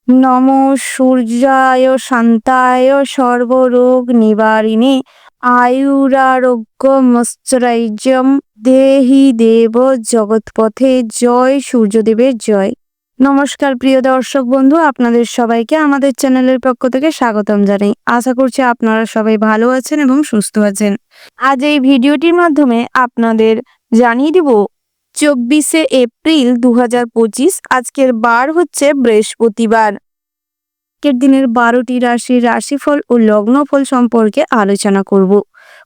নমো সূর্যায় শান্তায় সর্বরোগ নিবারিণে আয়ুরারোগ্যমশ্চৈর্যম দেহি দেব জগৎপথে। জয় সূর্যদেবের জয়। নমস্কার প্রিয় দর্শক বন্ধু, আপনাদের সবাইকে আমাদের চ্যানেলের পক্ষ থেকে স্বাগতম জানাই। আশা করছি আপনারা সবাই ভালো আছেন এবং সুস্থ আছেন। আজ এই ভিডিওটির মাধ্যমে আপনাদের জানিয়ে দিব 24শে এপ্রিল 2025। আজকের বার হচ্ছে বৃহস্পতিবার। আজকের দিনের 12টি রাশির রাশিফল ও লগ্নফল সম্পর্কে আলোচনা করব।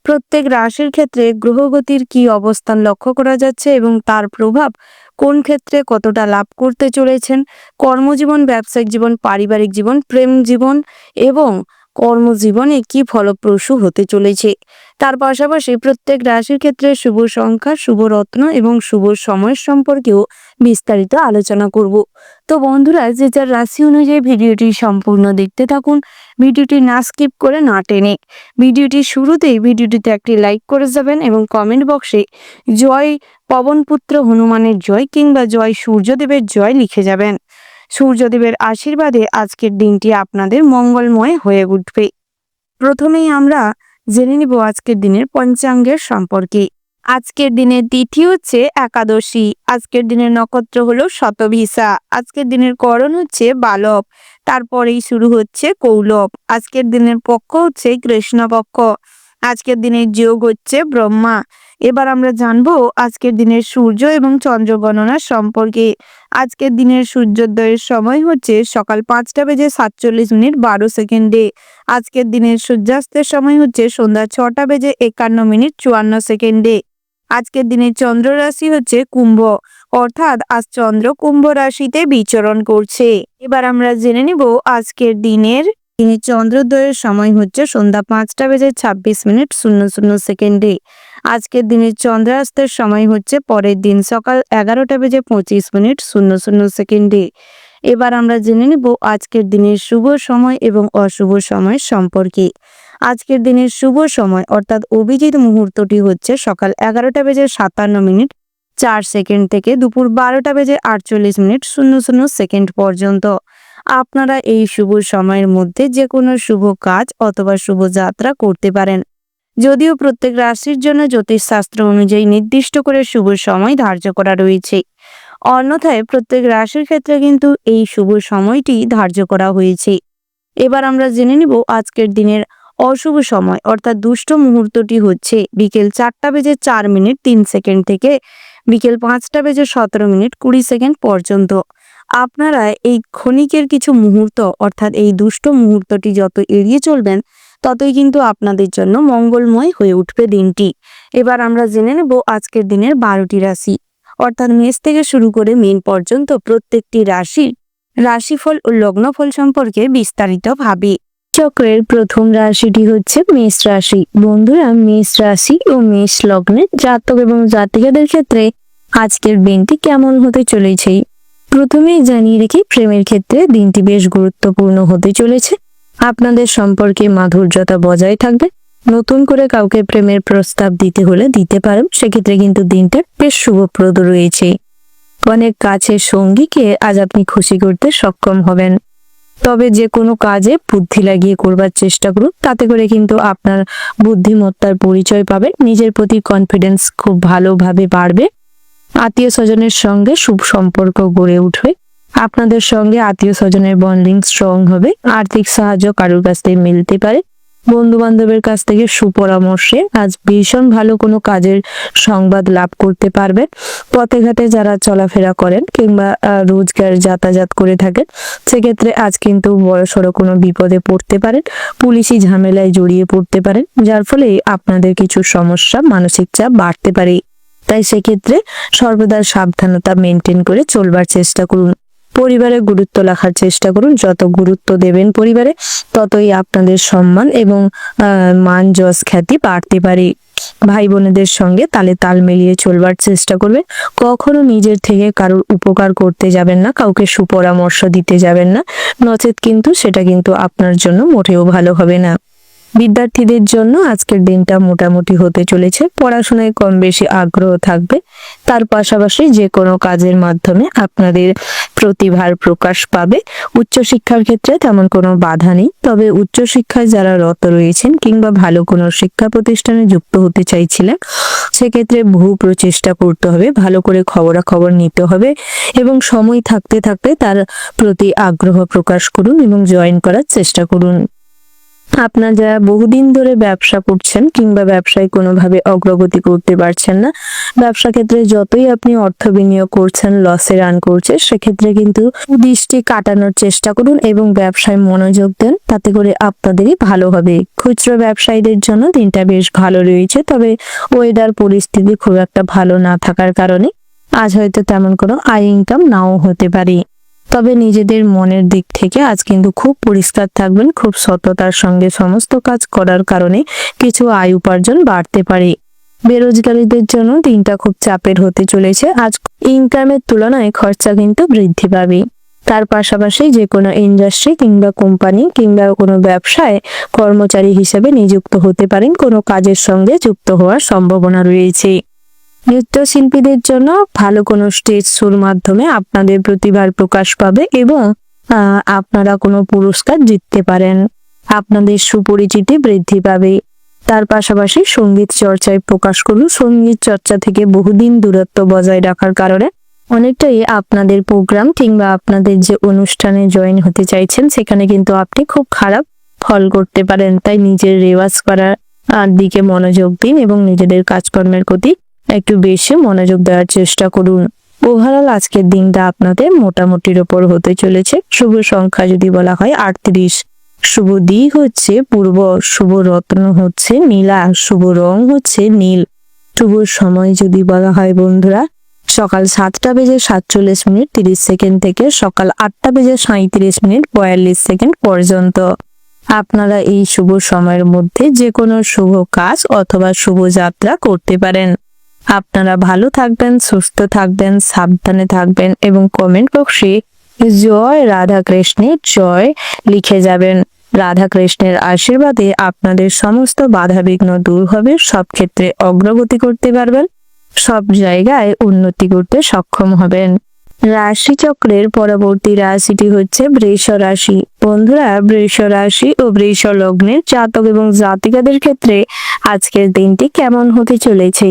প্রত্যেক রাশির ক্ষেত্রে গ্রহগতির কি অবস্থান লক্ষ্য করা যাচ্ছে এবং তার প্রভাব কোন ক্ষেত্রে কতটা লাভ করতে চলেছেন, কর্মজীবন, ব্যবসায়িক জীবন, পারিবারিক জীবন, প্রেম জীবন এবং কর্মজীবনে কি ফলপ্রসূ হতে চলেছে। তার পাশাপাশি প্রত্যেক রাশির ক্ষেত্রে শুভ সংখ্যা, শুভ রত্ন এবং শুভ সময় সম্পর্কেও বিস্তারিত আলোচনা করব। তো বন্ধুরা, যে যার রাশি অনুযায়ী ভিডিওটি সম্পূর্ণ দেখতে থাকুন, ভিডিওটি না স্কিপ করে না টেনে। ভিডিওটি শুরুতেই ভিডিওটিতে একটি লাইক করে যাবেন এবং কমেন্ট বক্সে জয় পবনপুত্র হনুমানের জয় কিংবা জয় সূর্যদেবের জয় লিখে যাবেন। সূর্যদেবের আশীর্বাদে আজকের দিনটি আপনাদের মঙ্গলময় হয়ে উঠবে। প্রথমেই আমরা জেনে নিব আজকের দিনের পঞ্চাঙ্গের সম্পর্কে। আজকের দিনের তিথি হচ্ছে একাদশী। আজকের দিনের নক্ষত্র হলো শতভিসা। আজকের দিনের করণ হচ্ছে বালব, তারপরেই শুরু হচ্ছে কৌলব। আজকের দিনের পক্ষ হচ্ছে কৃষ্ণপক্ষ। আজকের দিনের যোগ হচ্ছে ব্রহ্মা। এবার আমরা জানবো আজকের দিনের সূর্য এবং চন্দ্র গণনা সম্পর্কে। আজকের দিনের সূর্যোদয়ের সময় হচ্ছে সকাল 5টা বেজে 47 মিনিট 12 সেকেন্ডে। আজকের দিনের সূর্যাস্তের সময় হচ্ছে সন্ধ্যা 6টা বেজে 51 মিনিট 54 সেকেন্ডে। আজকের দিনের চন্দ্র রাশি হচ্ছে কুম্ভ, অর্থাৎ আজ চন্দ্র কুম্ভ রাশিতে বিচরণ করছে। এবার আমরা জেনে নিব আজকের দিনের চন্দ্রোদয়ের সময় হচ্ছে সন্ধ্যা 5টা বেজে 26 মিনিট 00 সেকেন্ডে। আজকের দিনের চন্দ্রাস্তের সময় হচ্ছে পরের দিন সকাল 11টা বেজে 25 মিনিট 00 সেকেন্ডে। এবার আমরা জেনে নিব আজকের দিনের শুভ সময় এবং অশুভ সময় সম্পর্কে। আজকের দিনের শুভ সময় অর্থাৎ অভিজিৎ মুহূর্তটি হচ্ছে সকাল 11টা বেজে 57 মিনিট 4 সেকেন্ড থেকে দুপুর 12টা বেজে 48 মিনিট 00 সেকেন্ড পর্যন্ত। আপনারা এই শুভ সময়ের মধ্যে যে কোনো শুভ কাজ অথবা শুভ যাত্রা করতে পারেন। যদিও প্রত্যেক রাশির জন্য জ্যোতিষশাস্ত্র অনুযায়ী নির্দিষ্ট করে শুভ সময় ধার্য করা রয়েছে, অন্যথায় প্রত্যেক রাশির ক্ষেত্রে কিন্তু এই শুভ সময়টি ধার্য করা হয়েছে। এবার আমরা জেনে নিব আজকের দিনের অশুভ সময় অর্থাৎ দুষ্ট মুহূর্তটি হচ্ছে বিকেল 4টা বেজে 4 মিনিট 3 সেকেন্ড থেকে বিকেল 5টা বেজে 17 মিনিট 20 সেকেন্ড পর্যন্ত। আপনারা এই ক্ষণিকের কিছু মুহূর্ত অর্থাৎ এই দুষ্ট মুহূর্তটি যত এড়িয়ে চলবেন ততই কিন্তু আপনাদের জন্য মঙ্গলময় হয়ে উঠবে দিনটি। এবার আমরা জেনে নেব আজকের দিনের 12টি রাশি অর্থাৎ মেষ থেকে শুরু করে মীন পর্যন্ত প্রত্যেকটি রাশির রাশিফল ও লগ্নফল সম্পর্কে বিস্তারিতভাবে। চক্রের প্রথম রাশিটি হচ্ছে মেষ রাশি। বন্ধুরা, মেষ রাশি ও মেষ লগ্নের জাতক এবং জাতিকাদের ক্ষেত্রে আজকের দিনটি কেমন হতে চলেছে প্রথমেই জানিয়ে রেখে প্রেমের ক্ষেত্রে দিনটি বেশ গুরুত্বপূর্ণ হতে চলেছে। আপনাদের সম্পর্কে মাধুর্যতা বজায় থাকবে। নতুন করে কাউকে প্রেমের প্রস্তাব দিতে হলে দিতে পারেন, সেক্ষেত্রে কিন্তু দিনটা বেশ শুভপ্রদ রয়েছে। অনেক কাছের সঙ্গীকে আজ আপনি খুশি করতে সক্ষম হবেন। তবে যে কোনো কাজে বুদ্ধি লাগিয়ে করবার চেষ্টা করুন, তাতে করে কিন্তু আপনার বুদ্ধিমত্তার পরিচয় পাবেন। নিজের প্রতি কনফিডেন্স খুব ভালোভাবে বাড়বে। আত্মীয় স্বজনের সঙ্গে শুভ সম্পর্ক গড়ে উঠবে। আপনাদের সঙ্গে আত্মীয় স্বজনের বন্ডিং স্ট্রং হবে। আর্থিক সাহায্য কারোর কাছ থেকে মিলতে পারে। বন্ধু বান্ধবের কাছ থেকে সুপরামর্শে আজ ভীষণ ভালো কোনো কাজের সংবাদ লাভ করতে পারবেন। পথে ঘাটে যারা চলাফেরা করেন কিংবা রোজগার যাতায়াত করে থাকেন, সেক্ষেত্রে আজ কিন্তু বড়সড় কোনো বিপদে পড়তে পারেন। পুলিশি ঝামেলায় জড়িয়ে পড়তে পারেন, যার ফলে আপনাদের কিছু সমস্যা, মানসিক চাপ বাড়তে পারে। তাই সেক্ষেত্রে সর্বদা সাবধানতা মেনটেন করে চলবার চেষ্টা করুন। পরিবারে গুরুত্ব রাখার চেষ্টা করুন। যত গুরুত্ব দেবেন পরিবারে, ততই আপনাদের সম্মান এবং মান যশ খ্যাতি বাড়তে পারে। ভাই বোনেদের সঙ্গে তালে তাল মিলিয়ে চলবার চেষ্টা করবেন। কখনো নিজের থেকে কারোর উপকার করতে যাবেন না, কাউকে সুপরামর্শ দিতে যাবেন না, নচেত কিন্তু সেটা কিন্তু আপনার জন্য মোটেও ভালো হবে না। বিদ্যার্থীদের জন্য আজকের দিনটা মোটামুটি হতে চলেছে। পড়াশোনায় কম বেশি আগ্রহ থাকবে। তার পাশাপাশি যে কোনো কাজের মাধ্যমে আপনাদের প্রতিভার প্রকাশ পাবে। উচ্চশিক্ষার ক্ষেত্রে তেমন কোনো বাধা নেই, তবে উচ্চশিক্ষায় যারা রত রয়েছেন কিংবা ভালো কোনো শিক্ষা প্রতিষ্ঠানে যুক্ত হতে চাইছিলেন, সেক্ষেত্রে বহু প্রচেষ্টা করতে হবে, ভালো করে খবরাখবর নিতে হবে এবং সময় থাকতে থাকতে তার প্রতি আগ্রহ প্রকাশ করুন এবং জয়েন করার চেষ্টা করুন। আপনার যারা বহুদিন ধরে ব্যবসা করছেন কিংবা ব্যবসায় কোনোভাবে অগ্রগতি করতে পারছেন না, ব্যবসা ক্ষেত্রে যতই আপনি অর্থ বিনিয়োগ করছেন লসে রান করছে, সেক্ষেত্রে কিন্তু দৃষ্টি কাটানোর চেষ্টা করুন এবং ব্যবসায় মনোযোগ দেন, তাতে করে আপনাদেরই ভালো হবে। খুচরো ব্যবসায়ীদের জন্য দিনটা বেশ ভালো রয়েছে, তবে ওয়েদার পরিস্থিতি খুব একটা ভালো না থাকার কারণে আজ হয়তো তেমন কোনো আয় ইনকাম নাও হতে পারে। তবে নিজেদের মনের দিক থেকে আজ কিন্তু খুব পরিষ্কার থাকবেন, খুব সততার সঙ্গে সমস্ত কাজ করার কারণে কিছু আয় উপার্জন বাড়তে পারে। বেরোজগারীদের জন্য দিনটা খুব চাপের হতে চলেছে, আজ ইনকামের তুলনায় খরচা কিন্তু বৃদ্ধি পাবে। তার পাশাপাশি যে কোনো ইন্ডাস্ট্রি কিংবা কোম্পানি কিংবা কোনো ব্যবসায় কর্মচারী হিসেবে নিযুক্ত হতে পারেন, কোনো কাজের সঙ্গে যুক্ত হওয়ার সম্ভাবনা রয়েছে। নৃত্যশিল্পীদের জন্য ভালো কোনো স্টেজ শোর মাধ্যমে আপনাদের প্রতিভার প্রকাশ পাবে এবং আপনারা কোনো পুরস্কার জিততে পারেন, আপনাদের সুপরিচিতি বৃদ্ধি পাবে। তার পাশাপাশি সঙ্গীত চর্চায় প্রকাশ করুন। সঙ্গীত চর্চা থেকে বহুদিন দূরত্ব বজায় রাখার কারণে অনেকটাই আপনাদের প্রোগ্রাম কিংবা আপনাদের যে অনুষ্ঠানে জয়েন হতে চাইছেন সেখানে কিন্তু আপনি খুব খারাপ ফল করতে পারেন, তাই নিজের রেওয়াজ করার দিকে মনোযোগ দিন এবং নিজেদের কাজকর্মের প্রতি একটু বেশি মনোযোগ দেওয়ার চেষ্টা করুন। ওভারঅল আজকের দিনটা আপনাদের মোটামুটির ওপর হতে চলেছে। শুভ সংখ্যা যদি বলা হয় 38, শুভ দিক হচ্ছে পূর্ব, শুভ রত্ন হচ্ছে নীলা, শুভ রং হচ্ছে নীল। শুভ সময় যদি বলা হয় বন্ধুরা সকাল 7:47:30 থেকে সকাল 8:37:42 পর্যন্ত। আপনারা এই শুভ সময়ের মধ্যে যে কোনো শুভ কাজ অথবা শুভ যাত্রা করতে পারেন। আপনারা ভালো থাকবেন, সুস্থ থাকবেন, সাবধানে থাকবেন এবং কমেন্ট বক্সে জয় রাধা কৃষ্ণের জয় লিখে যাবেন। রাধা কৃষ্ণের আশীর্বাদে আপনাদের সমস্ত বাধা বিঘ্ন দূর হবে, সব ক্ষেত্রে অগ্রগতি করতে পারবেন, সব জায়গায় উন্নতি করতে সক্ষম হবেন। রাশি চক্রের পরবর্তী রাশিটি হচ্ছে বৃষ রাশি। বন্ধুরা, বৃষ রাশি ও বৃষ লগ্নের জাতক এবং জাতিকাদের ক্ষেত্রে আজকের দিনটি কেমন হতে চলেছে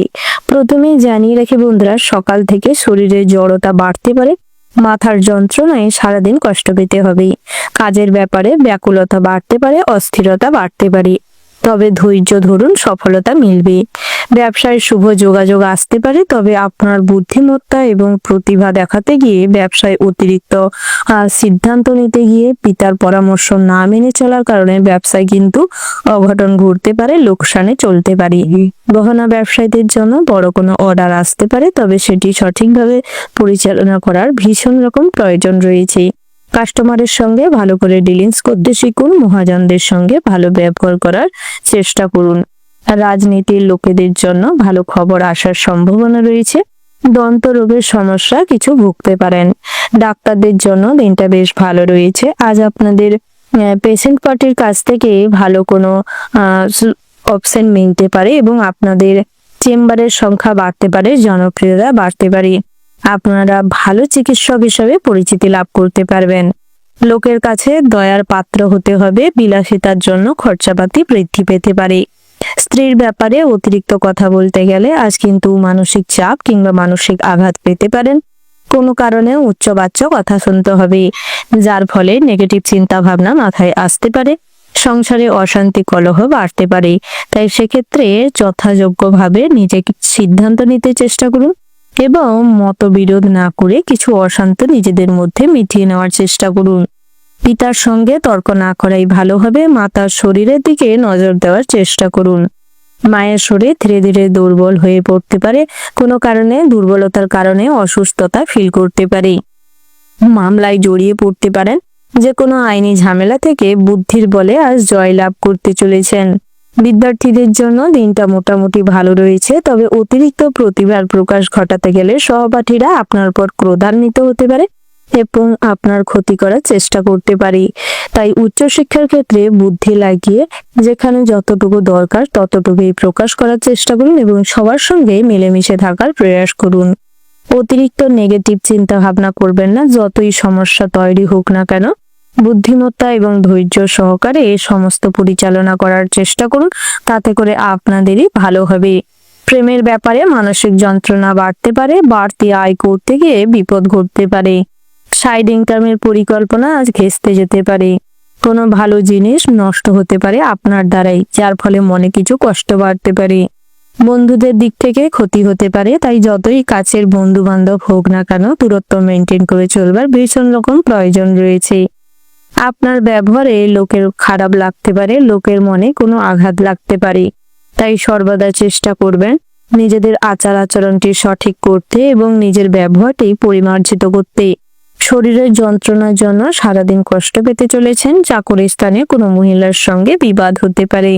প্রথমেই জানিয়ে রাখি বন্ধুরা, সকাল থেকে শরীরে জড়তা বাড়তে পারে, মাথার যন্ত্রণায় সারাদিন কষ্ট পেতে হবে, কাজের ব্যাপারে ব্যাকুলতা বাড়তে পারে, অস্থিরতা বাড়তে পারে, তবে ধৈর্য ধরুন, সফলতা মিলবে। ব্যবসায় শুভ যোগাযোগ আসতে পারে, তবে আপনার বুদ্ধিমত্তা এবং প্রতিভা দেখাতে গিয়ে ব্যবসায় অতিরিক্ত সিদ্ধান্ত নিতে গিয়ে পিতার পরামর্শ না মেনে চলার কারণে ব্যবসায় কিন্তু অঘটন ঘটতে পারে, লোকসানে চলতে পারে। গহনা ব্যবসায়ীদের জন্য বড় কোনো অর্ডার আসতে পারে, তবে সেটি সঠিকভাবে পরিচালনা করার ভীষণ রকম প্রয়োজন রয়েছে। কাস্টমারের সঙ্গে ভালো করে ডিলিংস করতে শিখুন, মহাজনদের সঙ্গে ভালো ব্যবহার করার চেষ্টা করুন। রাজনীতির লোকেদের জন্য ভালো খবর আসার সম্ভাবনা রয়েছে। দন্ত রোগের সমস্যা কিছু ভুগতে পারেন। ডাক্তারদের জন্য দিনটা বেশ ভালো রয়েছে। আজ আপনাদের পেশেন্ট পার্টির কাছ থেকে ভালো কোনো অপশন মিলতে পারে এবং আপনাদের চেম্বারের সংখ্যা বাড়তে পারে, জনপ্রিয়তা বাড়তে পারে। আপনারা ভালো চিকিৎসক হিসেবে পরিচিতি লাভ করতে পারবেন। লোকের কাছে দয়ার পাত্র হতে হবে, বিলাসিতার জন্য খরচাপাতি বৃদ্ধি পেতে পারে। স্ত্রীর ব্যাপারে অতিরিক্ত কথা বলতে গেলে আজ কিন্তু মানসিক চাপ কিংবা মানসিক আঘাত পেতে পারেন। কোনো কারণে উচ্চবাচ্য কথা শুনতে হবে, যার ফলে নেগেটিভ চিন্তা ভাবনা মাথায় আসতে পারে। সংসারে অশান্তি কলহ বাড়তে পারে, তাই সেক্ষেত্রে যথাযোগ্যভাবে নিজেকে সিদ্ধান্ত নিতে চেষ্টা করুন এবং মতবিরোধ না করে কিছু অশান্তি নিজেদের মধ্যে মিটিয়ে নেওয়ার চেষ্টা করুন। পিতার সঙ্গে তর্ক না করাই ভালো হবে। মাতার শরীরের দিকে নজর দেওয়ার চেষ্টা করুন। মায়ের শরীর ধীরে ধীরে দুর্বল হয়ে পড়তে পারে, কোনো কারণে দুর্বলতার কারণে অসুস্থতা ফিল করতে পারে। মামলায় জড়িয়ে পড়তে পারেন। যে কোনো আইনি ঝামেলা থেকে বুদ্ধির বলে আজ জয় লাভ করতে চলেছেন। বিদ্যার্থীদের জন্য দিনটা মোটামুটি ভালো রয়েছে, তবে অতিরিক্ত প্রতিভার প্রকাশ ঘটাতে গেলে সহপাঠীরা আপনার উপর ক্রোধান্বিত হতে পারে এবং আপনার ক্ষতি করার চেষ্টা করতে পারে। তাই উচ্চশিক্ষার ক্ষেত্রে বুদ্ধি লাগিয়ে যেখানে যতটুকু দরকার ততটুকুই প্রকাশ করার চেষ্টা করুন এবং সবার সঙ্গে মিলেমিশে থাকার প্রয়াস করুন। অতিরিক্ত নেগেটিভ চিন্তা ভাবনা করবেন না, যতই সমস্যা তৈরি হোক না কেন। বুদ্ধিমত্তা এবং ধৈর্য সহকারে এই সমস্ত পরিচালনা করার চেষ্টা করুন, তাতে করে আপনাদেরই ভালো হবে। প্রেমের ব্যাপারে মানসিক যন্ত্রণা বাড়তে পারে, বাড়তি আয় করতে গিয়ে বিপদ ঘটতে পারে। সাইড ইনকামের পরিকল্পনা আজ ঘেঁষতে যেতে পারে। কোনো ভালো জিনিস নষ্ট হতে পারে আপনার দ্বারাই, যার ফলে মনে কিছু কষ্ট বাড়তে পারে। বন্ধুদের দিক থেকে ক্ষতি হতে পারে, তাই যতই কাছের বন্ধু বান্ধব হোক না কেন দূরত্ব মেনটেন করে চলবার ভীষণ রকম প্রয়োজন রয়েছে। আপনার ব্যবহারে লোকের খারাপ লাগতে পারে, লোকের মনে কোনো আঘাত লাগতে পারে, তাই সর্বদা চেষ্টা করবেন নিজেদের আচার আচরণটি সঠিক করতে এবং নিজের ব্যবহারটি পরিমার্জিত করতে। শরীরের যন্ত্রণার জন্য সারাদিন কষ্ট পেতে চলেছেন, চাকরি স্থানে কোনো মহিলার সঙ্গে বিবাদ হতে পারে।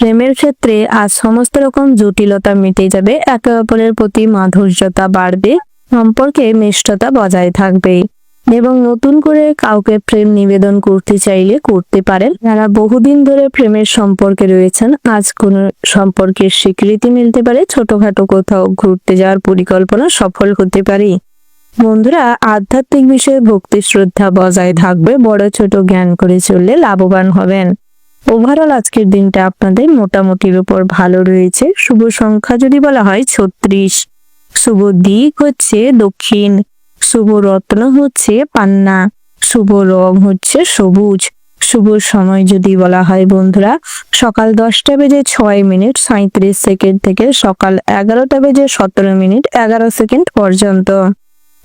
প্রেমের ক্ষেত্রে আজ সমস্ত রকম জটিলতা মিটে যাবে, একে অপরের প্রতি মাধুর্যতা বাড়বে, সম্পর্কে মিষ্টতা বজায় থাকবে এবং নতুন করে কাউকে প্রেম নিবেদন করতে চাইলে করতে পারেন। যারা বহুদিন ধরে প্রেমের সম্পর্কে রয়েছেন, আজ কোনো সম্পর্কের স্বীকৃতি মিলতে পারে, ছোটখাটো কোথাও ঘুরতে যাওয়ার পরিকল্পনা সফল হতে পারে। বন্ধুরা, আধ্যাত্মিক বিষয়ে ভক্তি শ্রদ্ধা বজায় থাকবে, বড় ছোট জ্ঞান করে চললে লাভবান হবেন। ওভারঅল আজকের দিনটা আপনাদের মোটামুটির উপর ভালো রয়েছে। শুভ সংখ্যা যদি বলা হয় 36, শুভ দিক হচ্ছে দক্ষিণ, শুভ রত্ন হচ্ছে পান্না, শুভ রং হচ্ছে সবুজ। শুভ সময় যদি বলা হয় বন্ধুরা, সকাল 10:06 থেকে সকাল 11:17 পর্যন্ত।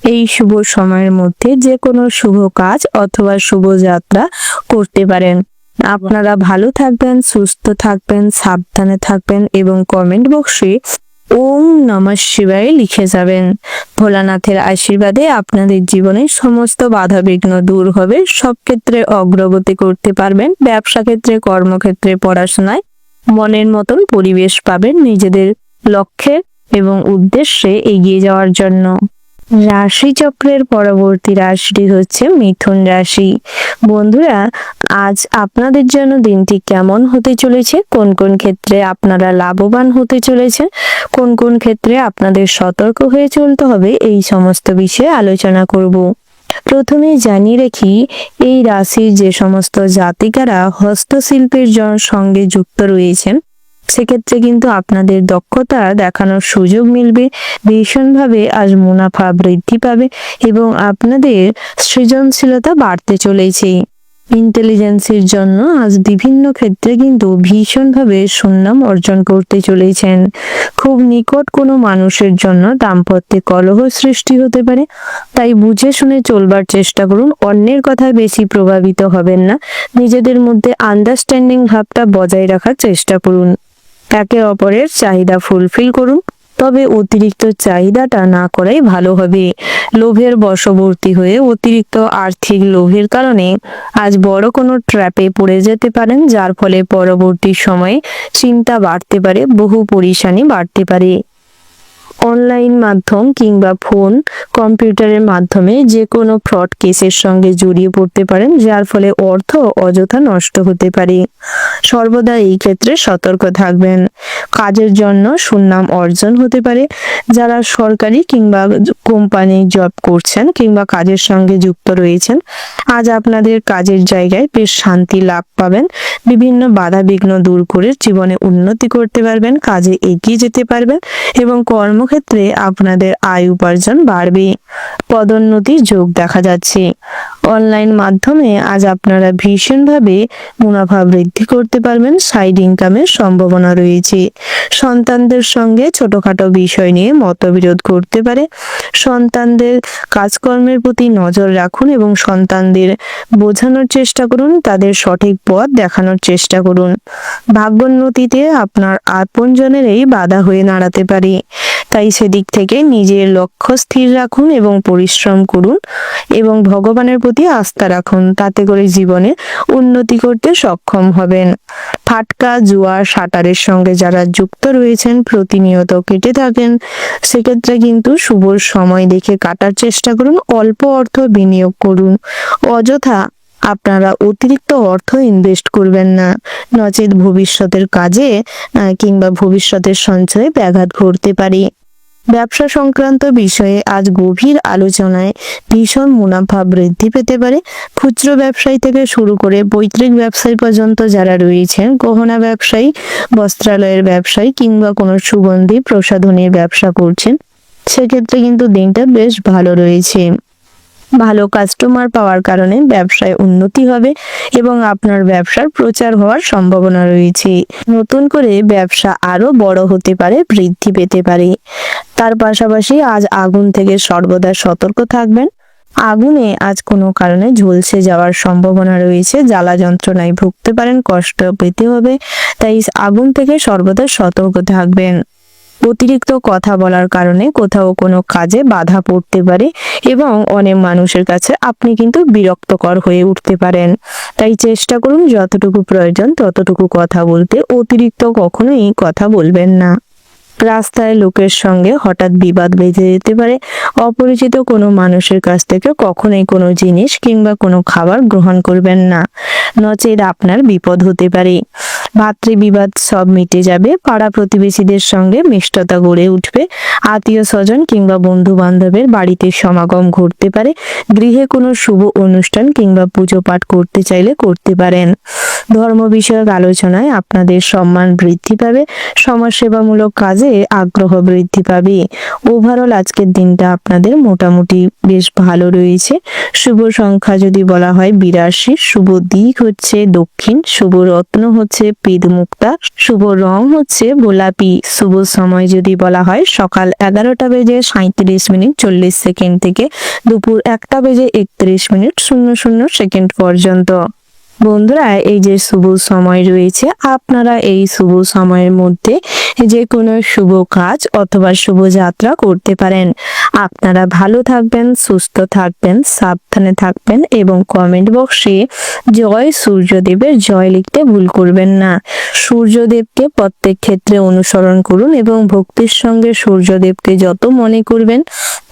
এই শুভ সময়ের মধ্যে যে কোনো শুভ কাজ অথবা শুভ যাত্রা করতে পারেন। আপনারা ভালো থাকবেন, সুস্থ থাকবেন, সাবধানে থাকবেন এবং কমেন্ট বক্সে ওম নমঃ শিবায় লিখে যাবেন। ভোলানাথের আশীর্বাদে আপনাদের জীবনের সমস্ত বাধা বিঘ্ন দূর হবে, সব ক্ষেত্রে অগ্রগতি করতে পারবেন। ব্যবসা ক্ষেত্রে, কর্মক্ষেত্রে, পড়াশোনায় মনের মতন পরিবেশ পাবেন নিজেদের লক্ষ্যে এবং উদ্দেশ্যে এগিয়ে যাওয়ার জন্য। রাশিচক্রের পরবর্তী রাশিটি হচ্ছে মিথুন রাশি। বন্ধুরা, আজ আপনাদের জন্য দিনটি কেমন হতে চলেছে, কোন কোন ক্ষেত্রে আপনারা লাভবান হতে চলেছেন, কোন কোন ক্ষেত্রে আপনাদের সতর্ক হয়ে চলতে হবে, এই সমস্ত বিষয়ে আলোচনা করব। প্রথমে জানিয়ে রাখি, এই রাশির যে সমস্ত জাতিকারা হস্তশিল্পের সঙ্গে যুক্ত রয়েছেন, সেক্ষেত্রে কিন্তু আপনাদের দক্ষতা দেখানোর সুযোগ মিলবে, ভীষণভাবে আজ মুনাফা বৃদ্ধি পাবে এবং আপনাদের সৃজনশীলতা বাড়তে চলেছে। ইন্টেলিজেন্সের জন্য আজ বিভিন্ন ক্ষেত্রে কিন্তু ভীষণভাবে সুনাম অর্জন করতে চলেছেন। খুব নিকট কোনো মানুষের জন্য দাম্পত্যে কলহ সৃষ্টি হতে পারে, তাই বুঝে শুনে চলবার চেষ্টা করুন। অন্যের কথায় বেশি প্রভাবিত হবেন না, নিজেদের মধ্যে আন্ডারস্ট্যান্ডিং ভাবটা বজায় রাখার চেষ্টা করুন। একে অপরের চাহিদা ফুলফিল করুন, তবে অতিরিক্ত চাহিদাটা না করাই ভালো হবে। লোভের বশবর্তী হয়ে অতিরিক্ত আর্থিক লোভের কারণে আজ বড় কোনো ট্র্যাপে পড়ে যেতে পারেন, যার ফলে পরবর্তী সময়ে চিন্তা বাড়তে পারে, বহু পরেশানি বাড়তে পারে। অনলাইন মাধ্যম কিংবা ফোন কম্পিউটারের মাধ্যমে যে কোনো ফ্রড কেসের সঙ্গে জড়িয়ে পড়তে পারেন, যার ফলে অর্থ অযথা নষ্ট হতে পারে। সর্বদা এই ক্ষেত্রে সতর্ক থাকবেন। কাজের জন্য সুনাম অর্জন হতে পারে। যারা সরকারি কিংবা কোম্পানি জব করছেন কিংবা কাজের সঙ্গে যুক্ত রয়েছেন, আজ আপনাদের কাজের জায়গায় বেশ শান্তি লাভ পাবেন। বিভিন্ন বাধা বিঘ্ন দূর করে জীবনে উন্নতি করতে পারবেন, কাজে এগিয়ে যেতে পারবেন এবং কর্মক্ষেত্রে আপনাদের আয় উপার্জন বাড়বে। পদোন্নতির যোগ দেখা যাচ্ছে। অনলাইন মাধ্যমে আজ আপনারা ভীষণভাবে মুনাফা বৃদ্ধি করতে পারবেন, সাইড ইনকামের সম্ভাবনা রয়েছে। সন্তানদের সঙ্গে ছোটখাটো বিষয় নিয়ে মতবিরোধ করতে পারে। সন্তানদের কাজকর্মের প্রতি নজর রাখুন এবং সন্তানদের বোঝানোর চেষ্টা করুন, তাদের সঠিক পথ দেখানোর চেষ্টা করুন। ভাগ্যোন্নতিতে আপনার আপনজনেরই বাধা হয়ে দাঁড়াতে পারে, তাই সেদিক থেকে নিজের লক্ষ্য স্থির রাখুন এবং পরিশ্রম করুন এবং ভগবানের প্রতি আস্থা রাখুন, তাতে করে জীবনে উন্নতি করতে সক্ষম হবেন। ফাটকা, জুয়া, সাঁতারের সঙ্গে যারা যুক্ত রয়েছেন, প্রতিনিয়ত কেটে থাকেন, সেক্ষেত্রে কিন্তু শুভ সময় দেখে কাটার চেষ্টা করুন। অল্প অর্থ বিনিয়োগ করুন, অযথা আপনারা অতিরিক্ত অর্থ ইনভেস্ট করবেন না, নচেত ভবিষ্যতের কাজে কিংবা ভবিষ্যতের সঞ্চয়ে ব্যাঘাত ঘটতে পারে। ব্যবসা সংক্রান্ত বিষয়ে আজ গভীর আলোচনায় ভীষণ মুনাফা বৃদ্ধি পেতে পারে। খুচরো ব্যবসায়ী থেকে শুরু করে পৈতৃক ব্যবসায়ী পর্যন্ত যারা রয়েছেন, গহনা ব্যবসায়ী, বস্ত্রালয়ের ব্যবসায়ী কিংবা কোনো সুগন্ধি প্রসাধনীর ব্যবসা করছেন, সেক্ষেত্রে কিন্তু দিনটা বেশ ভালো রয়েছে। ভালো কাস্টমার পাওয়ার কারণে ব্যবসায় উন্নতি হবে এবং আপনার ব্যবসার প্রচার হওয়ার সম্ভাবনা রয়েছে। নতুন করে ব্যবসা আরো বড় হতে পারে, বৃদ্ধি পেতে পারে। তার পাশাপাশি আজ আগুন থেকে সর্বদা সতর্ক থাকবেন। আগুনে আজ কোনো কারণে ঝলসে যাওয়ার সম্ভাবনা রয়েছে, জ্বালা যন্ত্রণায় ভুগতে পারেন, কষ্ট পেতে হবে, তাই আগুন থেকে সর্বদা সতর্ক থাকবেন। অতিরিক্ত কথা বলার কারণে কোথাও কোনো কাজে বাধা পড়তে পারে এবং অনেক মানুষের কাছে আপনি কিন্তু বিরক্তকর হয়ে উঠতে পারেন। তাই চেষ্টা করুন যতটুকু প্রয়োজন ততটুকু কথা বলতে, অতিরিক্ত কখনোই কথা বলবেন না। রাস্তায় লোকের সঙ্গে হঠাৎ বিবাদ বেঁধে যেতে পারে। অপরিচিত কোনো মানুষের কাছ থেকে কখনোই কোনো জিনিস কিংবা কোনো খাবার গ্রহণ করবেন না, নচেৎ আপনার বিপদ হতে পারে। ভাতৃবিবাদ সব মিটে যাবে। পাড়া প্রতিবেশীদের সঙ্গে মিষ্টতা গড়ে উঠবে। আত্মীয় স্বজন কিংবা বন্ধু বান্ধবের বাড়িতে সমাগম ঘটতে পারে। গৃহে কোনো শুভ অনুষ্ঠান কিংবা পুজো পাঠ করতে চাইলে করতে পারেন। ধর্ম বিষয়ক আলোচনায় আপনাদের সম্মান বৃদ্ধি পাবে। সমাজসেবামূলক কাজে আগ্রহ বৃদ্ধি পাবে। ওভারঅল আজকের দিনটা আপনাদের মোটামুটি বেশ ভালো রয়েছে। শুভ সংখ্যা যদি বলা হয় 82, শুভ দিক হচ্ছে দক্ষিণ, শুভ রত্ন হচ্ছে পিদ মুক্তা, শুভ রং হচ্ছে গোলাপি। শুভ সময় যদি বলা হয় সকাল 11:37:40 থেকে দুপুর 1:31:00 পর্যন্ত। বন্ধুরা, এই যে শুভ সময় রয়েছে, আপনারা এই শুভ সময়ের মধ্যে যে কোনো শুভ কাজ অথবা শুভ যাত্রা করতে পারেন। আপনারা ভালো থাকবেন, সুস্থ থাকবেন, সাবধানে থাকবেন এবং কমেন্ট বক্সে জয় সূর্যদেবের জয় লিখতে ভুল করবেন না। সূর্যদেবকে প্রত্যেক ক্ষেত্রে অনুসরণ করুন এবং ভক্তির সঙ্গে সূর্যদেবকে যত মনে করবেন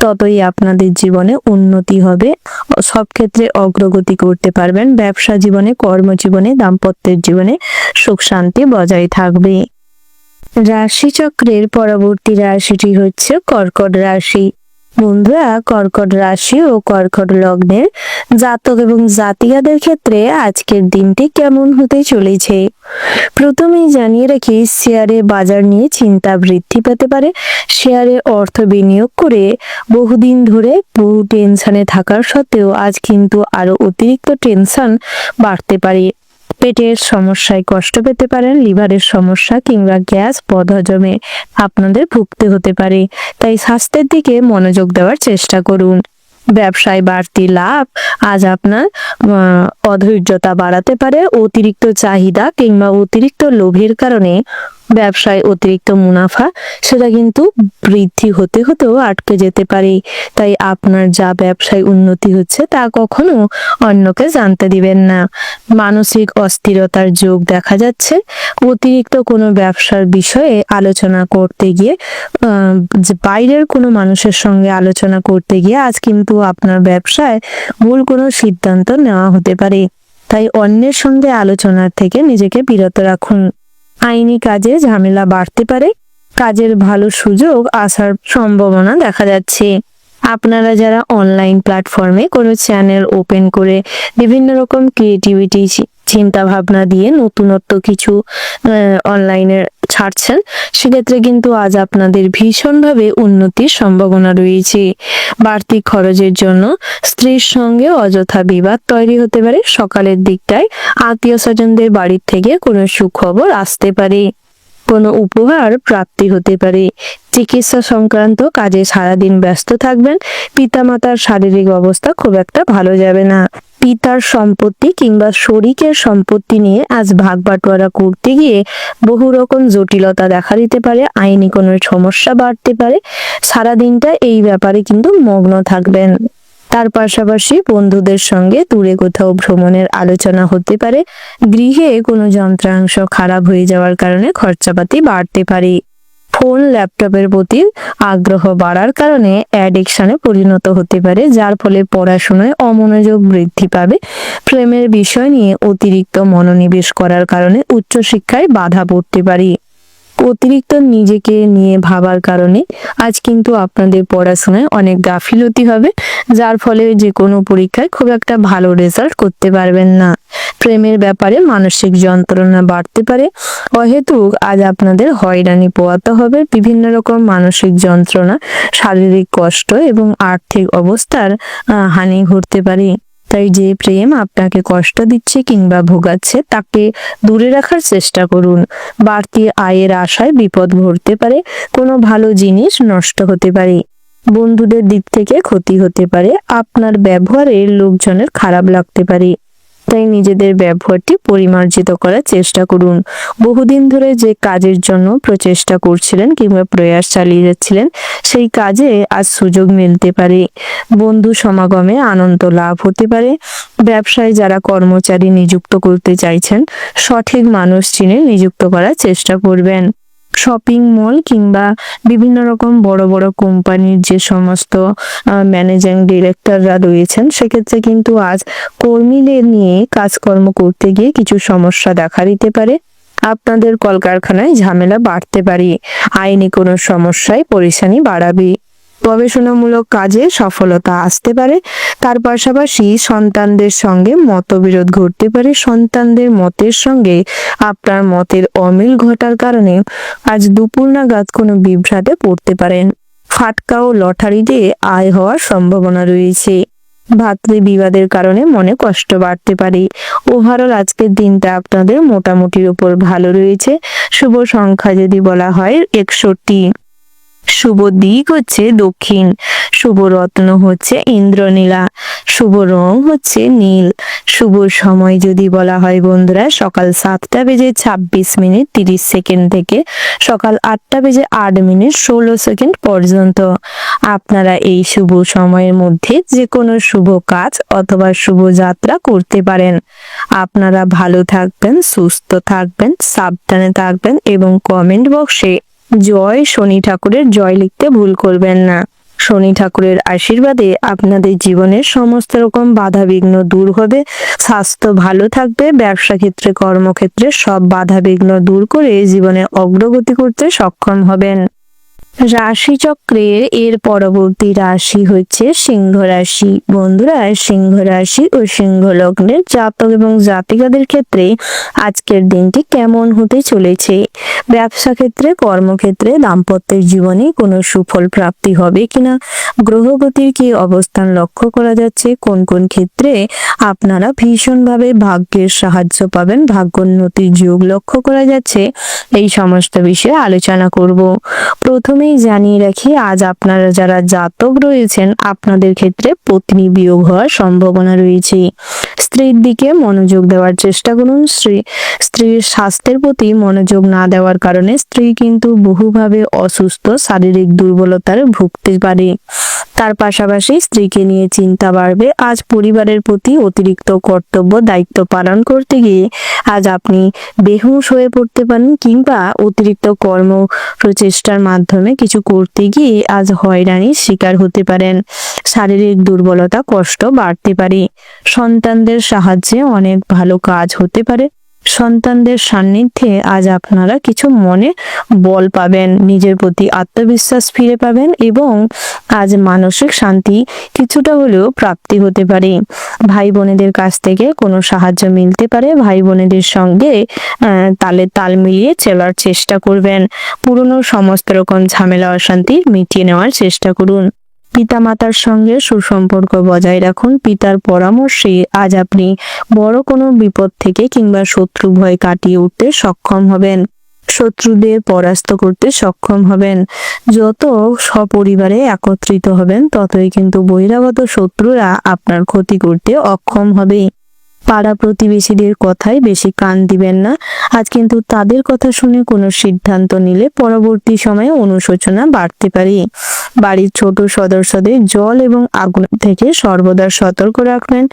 ততই আপনাদের জীবনে উন্নতি হবে, সব ক্ষেত্রে অগ্রগতি করতে পারবেন। ব্যবসা জীবনে, কর্মজীবনে, দাম্পত্যের জীবনে সুখ শান্তি বজায় থাকবে। রাশিচক্রের পরবর্তী রাশিটি হচ্ছে কর্কট রাশি। বন্ধুরা, কর্কট রাশি ও কর্কট লগ্নের জাতক এবং জাতিকাদের ক্ষেত্রে আজকের দিনটি কেমন হতে চলেছে। প্রথমেই জানিয়ে রাখি, শেয়ারে বাজার নিয়ে চিন্তা বৃদ্ধি পেতে পারে। শেয়ারে অর্থ বিনিয়োগ করে বহুদিন ধরে বহু টেনশনে থাকার সত্ত্বেও আজ কিন্তু আরো অতিরিক্ত টেনশন বাড়তে পারে। পেটের সমস্যায় কষ্ট পেতে পারেন, লিভারের সমস্যা কিংবা গ্যাস, বদহজমে আপনাদের ভুগতে হতে পারে। তাই স্বাস্থ্যের দিকে মনোযোগ দেওয়ার চেষ্টা করুন। ব্যবসায় বাড়তি লাভ আজ আপনার অধৈর্যতা বাড়াতে পারে। অতিরিক্ত চাহিদা কিংবা অতিরিক্ত লোভের কারণে ব্যবসায় অতিরিক্ত মুনাফা সেটা কিন্তু বৃদ্ধি হতে হতেও আটকে যেতে পারে। তাই আপনার যা ব্যবসায় উন্নতি হচ্ছে তা কখনো অন্যকে জানতে দিবেন না। মানসিক অস্থিরতার যোগ দেখা যাচ্ছে। অতিরিক্ত কোনো ব্যবসার বিষয়ে আলোচনা করতে গিয়ে বাইরের কোনো মানুষের সঙ্গে আলোচনা করতে গিয়ে আজ কিন্তু আপনার ব্যবসায় ভুল কোনো সিদ্ধান্ত নেওয়া হতে পারে। তাই অন্যের সঙ্গে আলোচনার থেকে নিজেকে বিরত রাখুন। আইনি কাজে ঝামেলা বাড়তে পারে। কাজের ভালো সুযোগ আসার সম্ভাবনা দেখা যাচ্ছে। আপনারা যারা অনলাইন প্ল্যাটফর্মে কোনো চ্যানেল ওপেন করে বিভিন্ন রকম ক্রিয়েটিভিটি চিন্তা ভাবনা দিয়ে নতুনত্ব কিছু অনলাইনে ছাড়ছেন, সেক্ষেত্রে কিন্তু আজ আপনাদের ভীষণভাবে উন্নতির সম্ভাবনা রয়েছে। বাড়তি খরচের জন্য স্ত্রীর সঙ্গে অযথা বিবাদ তৈরি হতে পারে। সকালের দিকটায় আত্মীয় স্বজনদের বাড়ির থেকে কোনো সুখবর আসতে পারে। কোনো উপহার প্রাপ্তি হতে পারে। চিকিৎসা সংক্রান্ত কাজে সারাদিন ব্যস্ত থাকবেন। পিতামাতার শারীরিক অবস্থা খুব একটা ভালো যাবে না। পিতার সম্পত্তি কিংবা শরিকের সম্পত্তি নিয়ে আজ ভাগ বাটোয়ারা করতে গিয়ে বহু রকম জটিলতা দেখা দিতে পারে। আইনি কোনো সমস্যা বাড়তে পারে। সারাদিনটা এই ব্যাপারে কিন্তু মগ্ন থাকবেন। তার পাশাপাশি বন্ধুদের সঙ্গে দূরে কোথাও ভ্রমণের আলোচনা হতে পারে। গৃহে কোনো যন্ত্রাংশ খারাপ হয়ে যাওয়ার কারণে খরচাপাতি বাড়তে পারে। ফোন, ল্যাপটপের প্রতি আগ্রহ বাড়ার কারণে অ্যাডিকশনে পরিণত হতে পারে, যার ফলে পড়াশোনায় অমনোযোগ বৃদ্ধি পাবে। প্রেমের বিষয় নিয়ে অতিরিক্ত মনোনিবেশ করার কারণে উচ্চশিক্ষায় বাধা পড়তে পারে। অতিরিক্ত নিজেকে নিয়ে ভাবার কারণে আজ কিন্তু আপনাদের পড়াশোনায় অনেক গাফিলতি হবে, যার ফলে যে কোনো পরীক্ষায় খুব একটা ভালো রেজাল্ট করতে পারবেন না। প্রেমের ব্যাপারে মানসিক যন্ত্রণা বাড়তে পারে। অহেতুক আজ আপনাদের হয়রানি পোহাতে হবে। বিভিন্ন রকম মানসিক যন্ত্রণা, শারীরিক কষ্ট এবং আর্থিক অবস্থার হানি ঘটতে পারে। তাই যে প্রেম আপনাকে কষ্ট দিচ্ছে কিংবা ভোগাচ্ছে তাকে দূরে রাখার চেষ্টা করুন। বাড়তি আয়ের আশায় বিপদ ঘটতে পারে। কোনো ভালো জিনিস নষ্ট হতে পারে। বন্ধুদের দিক থেকে ক্ষতি হতে পারে। আপনার ব্যবহারে লোকজনের খারাপ লাগতে পারে। তাই নিজেদের ব্যবহারটি পরিমার্জিত করার চেষ্টা করুন। বহুদিন ধরে যে কাজের জন্য প্রচেষ্টা করছিলেন কিংবা প্রয়াস চালিয়ে যাচ্ছিলেন, সেই কাজে আজ সুযোগ মিলতে পারে। বন্ধু সমাগমে আনন্দ লাভ হতে পারে। ব্যবসায় যারা কর্মচারী নিযুক্ত করতে চাইছেন, সঠিক মানুষ চিনে নিযুক্ত করার চেষ্টা করবেন। শপিং মল কিংবা বিভিন্ন রকম বড় বড় কোম্পানির যে সমস্ত ম্যানেজিং ডিরেক্টররা রয়েছেন, সেক্ষেত্রে কিন্তু আজ কর্মীদের নিয়ে কাজকর্ম করতে গিয়ে কিছু সমস্যা দেখা দিতে পারে। আপনাদের কলকারখানায় ঝামেলা বাড়তে পারে। আইনি কোনো সমস্যায় পরেশানি বাড়াবে। গবেষণামূলক কাজে সফলতা আসতে পারে। তার পাশাপাশি সন্তানদের সঙ্গে মতবিরোধ ঘটতে পারে। সন্তানদের মতের সঙ্গে আপনার মতের অমিল ঘটার কারণে আজ দুপুর নাগাদ কোনো বিভ্রাটে পড়তে পারেন। ফাটকা ও লটারিতে আয় হওয়ার সম্ভাবনা রয়েছে। ভাতৃ বিবাদের কারণে মনে কষ্ট বাড়তে পারে। ওভারঅল আজকের দিনটা আপনাদের মোটামুটির উপর ভালো রয়েছে। শুভ সংখ্যা যদি বলা হয় 61। শুভ দিক হচ্ছে দক্ষিণ। শুভ রত্ন হচ্ছে ইন্দ্রনীলা। শুভ রং হচ্ছে নীল। শুভ সময় যদি বলা হয় বন্ধুরা, সকাল 7:26:30 থেকে সকাল 8:08:16 পর্যন্ত। আপনারা এই শুভ সময়ের মধ্যে যে কোনো শুভ কাজ অথবা শুভ যাত্রা করতে পারেন। আপনারা ভালো থাকবেন, সুস্থ থাকবেন, সাবধানে থাকবেন এবং কমেন্ট বক্সে জয় শনি ঠাকুরের জয় লিখতে ভুল করবেন না। শনি ঠাকুরের আশীর্বাদে আপনাদের জীবনের সমস্ত রকম বাধা বিঘ্ন দূর হবে। স্বাস্থ্য ভালো থাকবে। ব্যবসা ক্ষেত্রে, কর্মক্ষেত্রে সব বাধা বিঘ্ন দূর করে জীবনে অগ্রগতি করতে সক্ষম হবেন। রাশিচক্রের এর পরবর্তী রাশি হচ্ছে সিংহ রাশি। বন্ধুরা, সিংহ রাশি ও সিংহ লগ্নের জাতক এবং জাতিকাদের ক্ষেত্রে আজকের দিনটি কেমন হতে চলেছে? ব্যবসা ক্ষেত্রে, কর্মক্ষেত্রে, দাম্পত্যের জীবনে কোনো সুফল প্রাপ্তি হবে কিনা? গ্রহগতির কি অবস্থান লক্ষ্য করা যাচ্ছে? কোন কোন ক্ষেত্রে আপনারা ভীষণভাবে ভাগ্যের সাহায্য পাবেন, ভাগ্যোন্নতির যোগ লক্ষ্য করা যাচ্ছে? এই সমস্ত বিষয়ে আলোচনা করব। প্রথমেই জানিয়ে রাখি, আজ আপনারা যারা জাতক রয়েছেন, আপনাদের ক্ষেত্রে পত্নী বিয়োগ হওয়ার সম্ভাবনা রয়েছে। স্ত্রীর দিকে মনোযোগ দেওয়ার চেষ্টা করুন। স্ত্রীর স্বাস্থ্যের প্রতি মনোযোগ না দেওয়ার কারণে স্ত্রী কিন্তু বহুভাবে অসুস্থ, শারীরিক দুর্বলতার ভুগতে পারে। তার পাশাপাশি স্ত্রীকে নিয়ে চিন্তা বাড়বে। আজ পরিবারের প্রতি অতিরিক্ত কর্তব্য দায়িত্ব পালন করতে গিয়ে আজ আপনি বেহুঁশ হয়ে পড়তে পারেন কিংবা অতিরিক্ত কর্ম প্রচেষ্টার মাধ্যমে কিছু করতে গিয়ে আজ হয়রানির শিকার হতে পারেন। শারীরিক দুর্বলতা, কষ্ট বাড়তে পারে। সন্তানদের সাহায্যে অনেক ভালো কাজ হতে পারে। সন্তানদের সান্নিধ্যে আজ আপনারা কিছু মনে বল পাবেন, নিজের প্রতি আত্মবিশ্বাস ফিরে পাবেন এবং আজ মানসিক শান্তি কিছুটা হলেও প্রাপ্তি হতে পারে। ভাই বোনেদের কাছ থেকে কোনো সাহায্য মিলতে পারে। ভাই বোনেদের সঙ্গে তালে তাল মিলিয়ে চলার চেষ্টা করবেন। পুরনো সমস্ত রকম ঝামেলা অশান্তি মিটিয়ে নেওয়ার চেষ্টা করুন। পিতামাতার সঙ্গে সুসম্পর্ক বজায় রাখুন। পিতার পরামর্শে আজ আপনি বড় কোনো বিপদ থেকে কিংবা শত্রু ভয় কাটিয়ে উঠতে সক্ষম হবেন। শত্রুদের পরাস্ত করতে সক্ষম হবেন। যত সপরিবারে একত্রিত হবেন, ততই কিন্তু বহিরাগত শত্রুরা আপনার ক্ষতি করতে অক্ষম হবে। পাড়া প্রতিবেশীদের কথায় বেশি কান দিবেন না। আজ কিন্তু তাদের কথা শুনে কোনো সিদ্ধান্ত নিলে পরবর্তী সময়ে অনুশোচনা বাড়তে পারে। বাড়ির ছোট সদস্যদের জল এবং আগুন থেকে সর্বদা সতর্ক রাখবেন।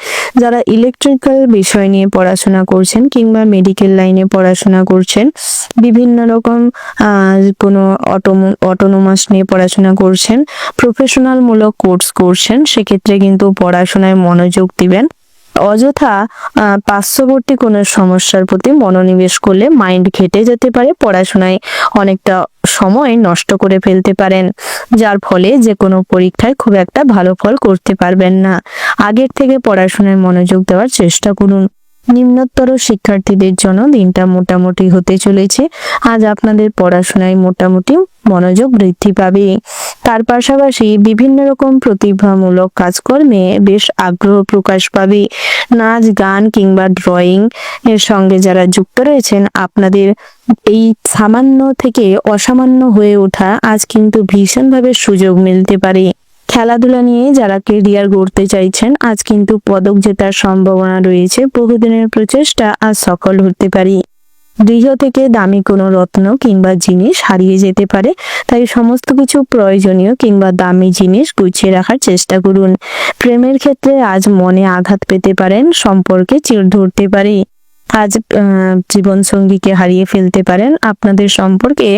যারা ইলেকট্রিক্যাল বিষয় নিয়ে পড়াশোনা করছেন কিংবা মেডিকেল লাইনে পড়াশোনা করছেন, বিভিন্ন রকম কোনো অটোনোমাস নিয়ে পড়াশোনা করছেন, প্রফেশনাল মূলক কোর্স করছেন, সেক্ষেত্রে কিন্তু পড়াশোনায় মনোযোগ দিবেন। অযথা পার্শ্ববর্তী কোনো সমস্যার প্রতি মনোনিবেশ করলে মাইন্ড ঘেটে যেতে পারে, পড়াশোনায় অনেকটা সময় নষ্ট করে ফেলতে পারেন, যার ফলে যে কোনো পরীক্ষায় খুব একটা ভালো ফল করতে পারবেন না। আগের থেকে পড়াশোনায় মনোযোগ দেওয়ার চেষ্টা করুন। নিম্নতর শিক্ষার্থীদের জন্য দিনটা মোটামুটি হতে চলেছে। আজ আপনাদের পড়াশোনায় মোটামুটি মনোযোগ বৃদ্ধি পাবে। তার পাশাপাশি বিভিন্ন রকম প্রতিভামূলক কাজকর্মে বেশ আগ্রহ প্রকাশ পাবে। নাচ, গান কিংবা ড্রয়িং এর সঙ্গে যারা যুক্ত রয়েছেন, আপনাদের এই সামান্য থেকে অসামান্য হয়ে ওঠা আজ কিন্তু ভীষণভাবে সুযোগ মিলতে পারে। খেলাধুলা নিয়ে যারা কেরিয়ার গড়তে চাইছেন, আজ কিন্তু পদক জেতার সম্ভাবনা রয়েছে। বহুদিনের প্রচেষ্টা আজ সফল হতে পারে। গৃহ থেকে দামি কোনো রত্ন কিংবা জিনিস হারিয়ে যেতে পারে, তাই সমস্ত কিছু প্রয়োজনীয় কিংবা দামি জিনিস গুছিয়ে রাখার চেষ্টা করুন। প্রেমের ক্ষেত্রে আজ মনে আঘাত পেতে পারেন, সম্পর্কে চিড় ধরতে পারে। আজ জীবন সঙ্গীকে হারিয়ে ফেলতে পারেন, আপনাদের সম্পর্কে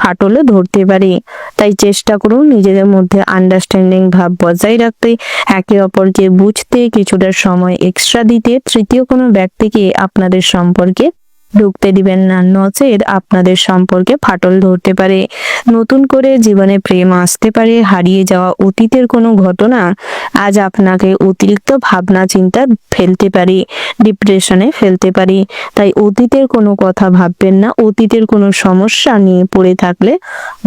ফাটলও ধরতে পারে। তাই চেষ্টা করুন নিজেদের মধ্যে আন্ডারস্ট্যান্ডিং ভাব বজায় রাখতে, একে অপরকে বুঝতে, কিছুটা সময় এক্সট্রা দিতে। তৃতীয় কোনো ব্যক্তিকে আপনাদের সম্পর্কে ঢুকতে দিবেন না, নচেত আপনাদের সম্পর্কে ফাটল ধরতে পারে। নতুন করে জীবনে প্রেম আসতে পারে। হারিয়ে যাওয়া অতীতের কোনো ঘটনা আজ আপনাকে অতিরিক্ত ভাবনা চিন্তা ফেলতে পারে, ডিপ্রেশনে ফেলতে পারে। তাই অতীতের কোনো কথা ভাববেন না। অতীতের কোনো সমস্যা নিয়ে পড়ে থাকলে